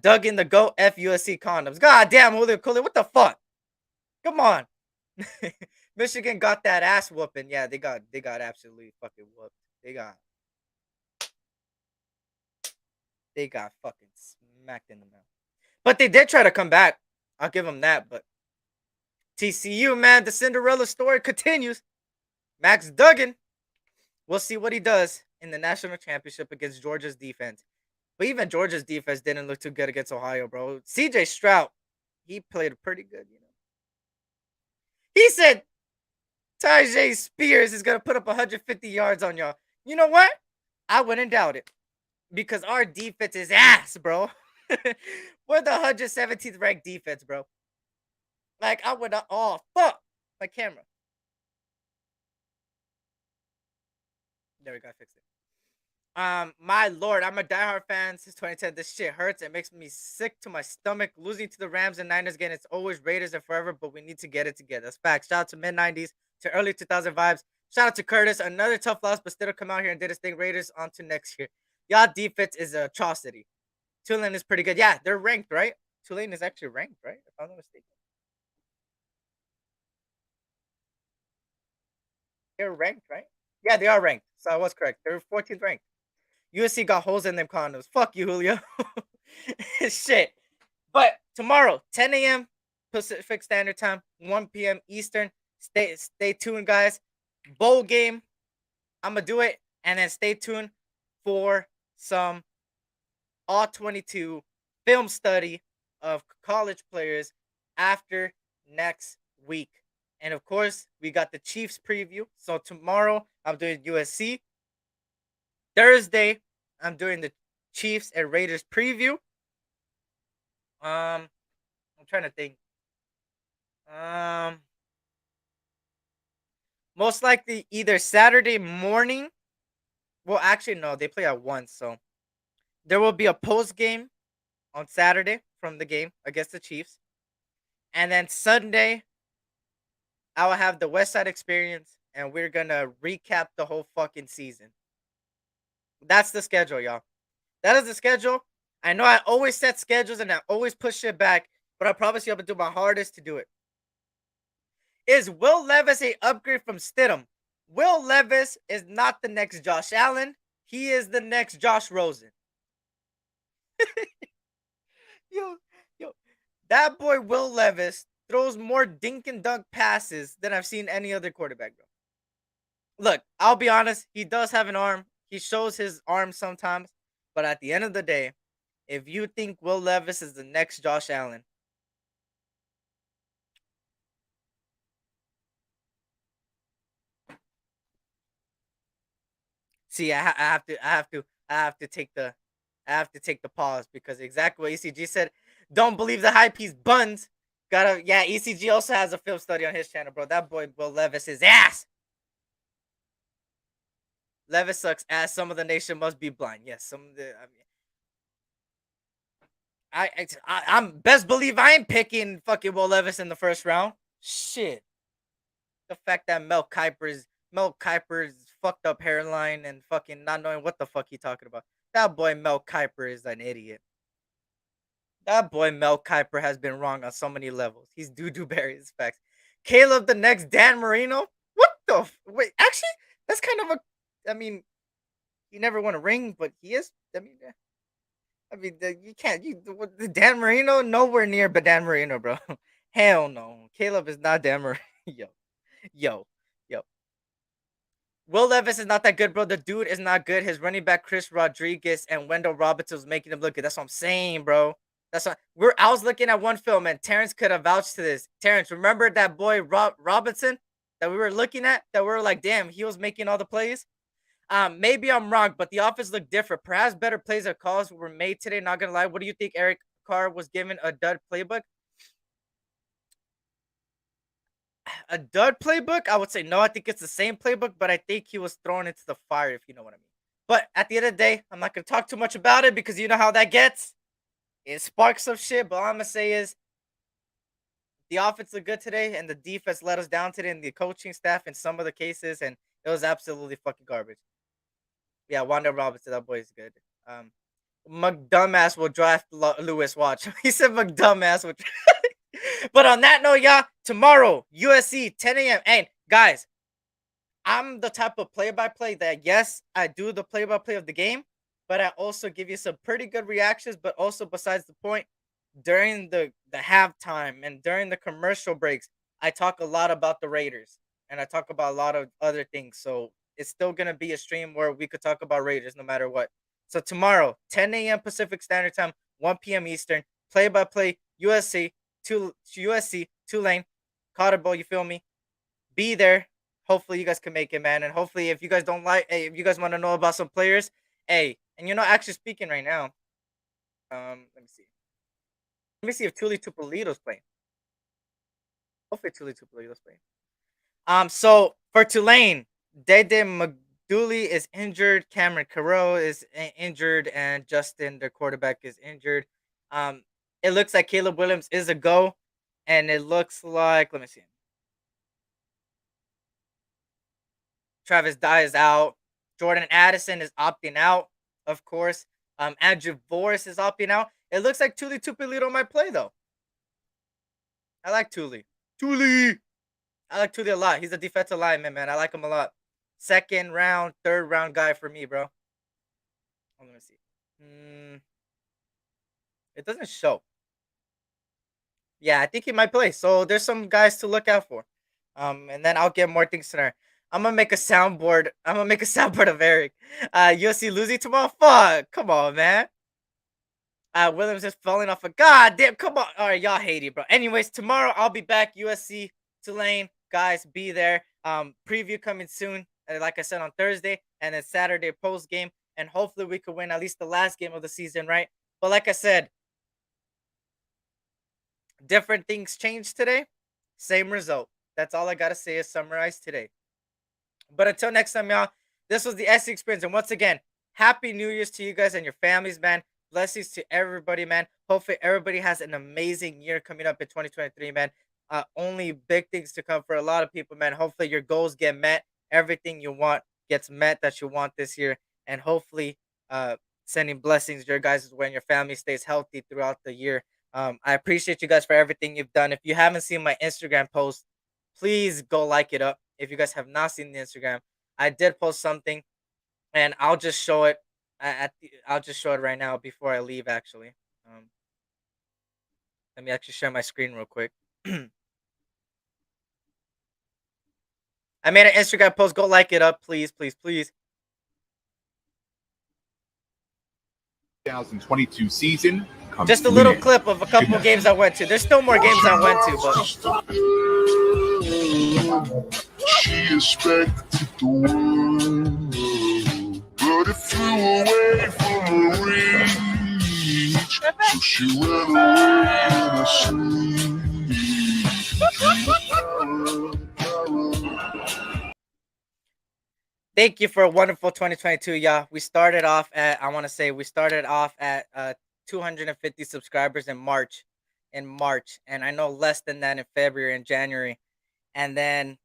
Doug in the GOAT F USC condoms. God damn, Julio Cooley, what the fuck? Come on. Michigan got that ass whooping. Yeah, they got absolutely fucking whooped. They got fucking smacked in the mouth. But they did try to come back. I'll give them that. But TCU, man, the Cinderella story continues. Max Duggan. We'll see what he does in the national championship against Georgia's defense. But even Georgia's defense didn't look too good against Ohio, bro. CJ Stroud, he played pretty good, He said Tajay Spears is going to put up 150 yards on y'all. You know what? I wouldn't doubt it. Because our defense is ass, bro. We're the 117th ranked defense, bro. Like, I would not. Oh, fuck. My camera. There we go. I fixed it. My lord, I'm a diehard fan since 2010. This shit hurts. It makes me sick to my stomach. Losing to the Rams and Niners again, it's always Raiders and forever, but we need to get it together. That's facts. Shout out to mid-90s, to early 2000 vibes. Shout out to Curtis. Another tough loss, but still come out here and did his thing. Raiders on to next year. Y'all defense is a atrocity. Tulane is pretty good. Yeah, they're ranked, right? Tulane is actually ranked, right? If I'm not mistaken. They're ranked, right? Yeah, they are ranked. So I was correct. They're 14th ranked. USC got holes in them condoms. Fuck you, Julio. Shit. But tomorrow, 10 a.m. Pacific Standard Time, 1 p.m. Eastern. Stay tuned, guys. Bowl game. I'm going to do it. And then stay tuned for some all 22 film study of college players after next week. And of course, we got the Chiefs preview. So tomorrow, I'm doing USC. Thursday, I'm doing the Chiefs and Raiders preview. I'm trying to think. Um, Most likely either Saturday morning. Well, actually, no, they play at 1. So there will be a post game on Saturday from the game against the Chiefs. And then Sunday, I will have the West Side Experience, and we're going to recap the whole fucking season. That's the schedule, y'all. That is the schedule. I know I always set schedules and I always push shit back, but I promise you I'm going to do my hardest to do it. Is Will Levis a upgrade from Stidham? Will Levis is not the next Josh Allen. He is the next Josh Rosen. yo, yo, that boy Will Levis throws more dink and dunk passes than I've seen any other quarterback, bro. Look, I'll be honest, he does have an arm. He shows his arm sometimes, but at the end of the day, if you think Will Levis is the next Josh Allen, see, I have to take the pause because exactly what ECG said. Don't believe the hype. He's buns. Yeah. ECG also has a film study on his channel, bro. That boy Will Levis is ass. Levis sucks ass. Some of the nation must be blind. Yes, some of the. I'm best believe I ain't picking fucking Will Levis in the first round. Shit. The fact that Mel Kiper's fucked up hairline and fucking not knowing what the fuck he talking about. That boy Mel Kiper is an idiot. That boy Mel Kiper has been wrong on so many levels. He's doo-doo berries facts. Caleb the next Dan Marino? What the wait, actually, that's kind of a I mean, he never won a ring, but he is. You can't. The Dan Marino nowhere near, but Dan Marino, bro. Hell no. Caleb is not Dan Marino. yo, yo, yo. Will Levis is not that good, bro. The dude is not good. His running back Chris Rodriguez and Wendell Robinson was making him look good. That's what I'm saying, bro. That's what I was looking at one film, and Terrence could have vouched to this. Terrence, remember that boy Robinson that we were looking at? That we were like, damn, he was making all the plays. Maybe I'm wrong, but the offense looked different. Perhaps better plays or calls were made today. Not gonna lie. What do you think? Eric Carr was given a dud playbook. A dud playbook? I would say no. I think it's the same playbook, but I think he was thrown into the fire, if you know what I mean. But at the end of the day, I'm not gonna talk too much about it because you know how that gets. It sparks some shit. But all I'm gonna say is the offense looked good today, and the defense let us down today, and the coaching staff in some of the cases, and it was absolutely fucking garbage. Yeah, Wanda Robinson, that boy is good. McDumbass will draft Lewis. Watch. He said McDumbass will. But on that note, y'all, tomorrow USC 10 a.m. And guys, I'm the type of play-by-play that yes, I do the play-by-play of the game, but I also give you some pretty good reactions. But also, besides the point, during the halftime and during the commercial breaks, I talk a lot about the Raiders and I talk about a lot of other things. So it's still gonna be a stream where we could talk about Raiders no matter what. So tomorrow, 10 a.m. Pacific Standard Time, 1 p.m. Eastern, play-by-play USC, Tulane, Cotton Bowl. You feel me? Be there. Hopefully you guys can make it, man. And hopefully if you guys don't like, hey, if you guys want to know about some players, hey, and actually speaking right now, let me see. Let me see if Tuli Tupolito's playing. Hopefully Tuli Tupolito's playing. So for Tulane, Dede McDooley is injured. Cameron Carroll is injured, and Justin, their quarterback, is injured. It looks like Caleb Williams is a go, and it looks like, let me see. Travis Dye is out. Jordan Addison is opting out, of course. Andrew Voris is opting out. It looks like Tuli Tupolito might play, though. I like Tuli. I like Tuli a lot. He's a defensive lineman, man. I like him a lot. Second round, third round guy for me, bro. Let me see. It doesn't show. Yeah, I think he might play. So there's some guys to look out for. And then I'll get more things to there. I'm gonna make a soundboard. Of Eric. USC losing tomorrow. Fuck. Come on, man. Williams is falling off a goddamn. Come on. All right, y'all hate it, bro. Anyways, tomorrow I'll be back. USC, Tulane, guys, be there. Preview coming soon. Like I said, on Thursday, and then Saturday post game, and hopefully we could win at least the last game of the season, right? But like I said, different things changed today, same result. That's all I gotta say is summarize today. But until next time, y'all, this was the SC Experience. And once again, Happy New Year's to you guys and your families, man. Blessings to everybody, man. Hopefully, everybody has an amazing year coming up in 2023, man. Only big things to come for a lot of people, man. Hopefully, your goals get met. Everything you want gets met that you want this year. And hopefully, sending blessings your guys' way and your family stays healthy throughout the year. I appreciate you guys for everything you've done. If you haven't seen my Instagram post, please go like it up. If you guys have not seen the Instagram, I did post something, and I'll just show it. I'll just show it right now before I leave. Actually, let me actually share my screen real quick. I made an Instagram post. Go like it up, please, please, please. 2022 season comes Just a to an little end. clip of a couple games I went to. There's still more games I went to, but She expected the world, but it flew away from her reach. So she went away in a sleep. thank you for a wonderful 2022, y'all. We started off at, I want to say, we started off at 250 subscribers in March. And I know less than that in February and January. And then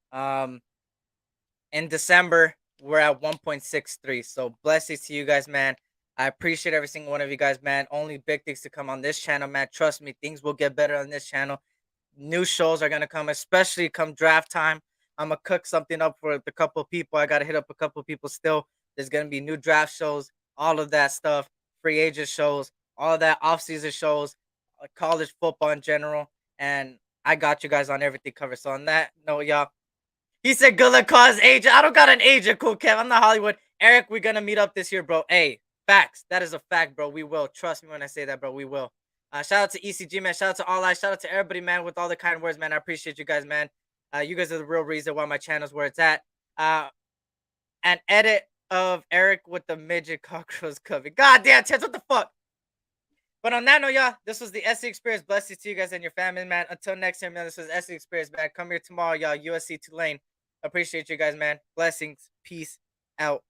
in December, we're at 1.63. So blessings to you guys, man. I appreciate every single one of you guys, man. Only big things to come on this channel, man. Trust me, things will get better on this channel. New shows are gonna come, especially come draft time. I'm gonna cook something up for the couple of people. I gotta hit up a couple of people still. There's gonna be new draft shows, all of that stuff, free agent shows, all of that off-season shows, college football in general, and I got you guys on everything covered. So on that note, y'all. He said, "Good luck, cause agent." I don't got an agent, cool, Kev. I'm not Hollywood. Eric, we're gonna meet up this year, bro. Hey, facts. That is a fact, bro. We will. Trust me when I say that, bro. We will. Shout out to ECG, man. Shout out to All Eyes. Shout out to everybody, man, with all the kind words, man. I appreciate you guys, man. You guys are the real reason why my channel's where it's at. An edit of Eric with the midget cockroach cover. God damn, Tess, what the fuck? But on that note, y'all, this was the SC Experience. Blessings to you guys and your family, man. Until next time, man, this was SC Experience, man. Come here tomorrow, y'all. USC Tulane. Appreciate you guys, man. Blessings. Peace out.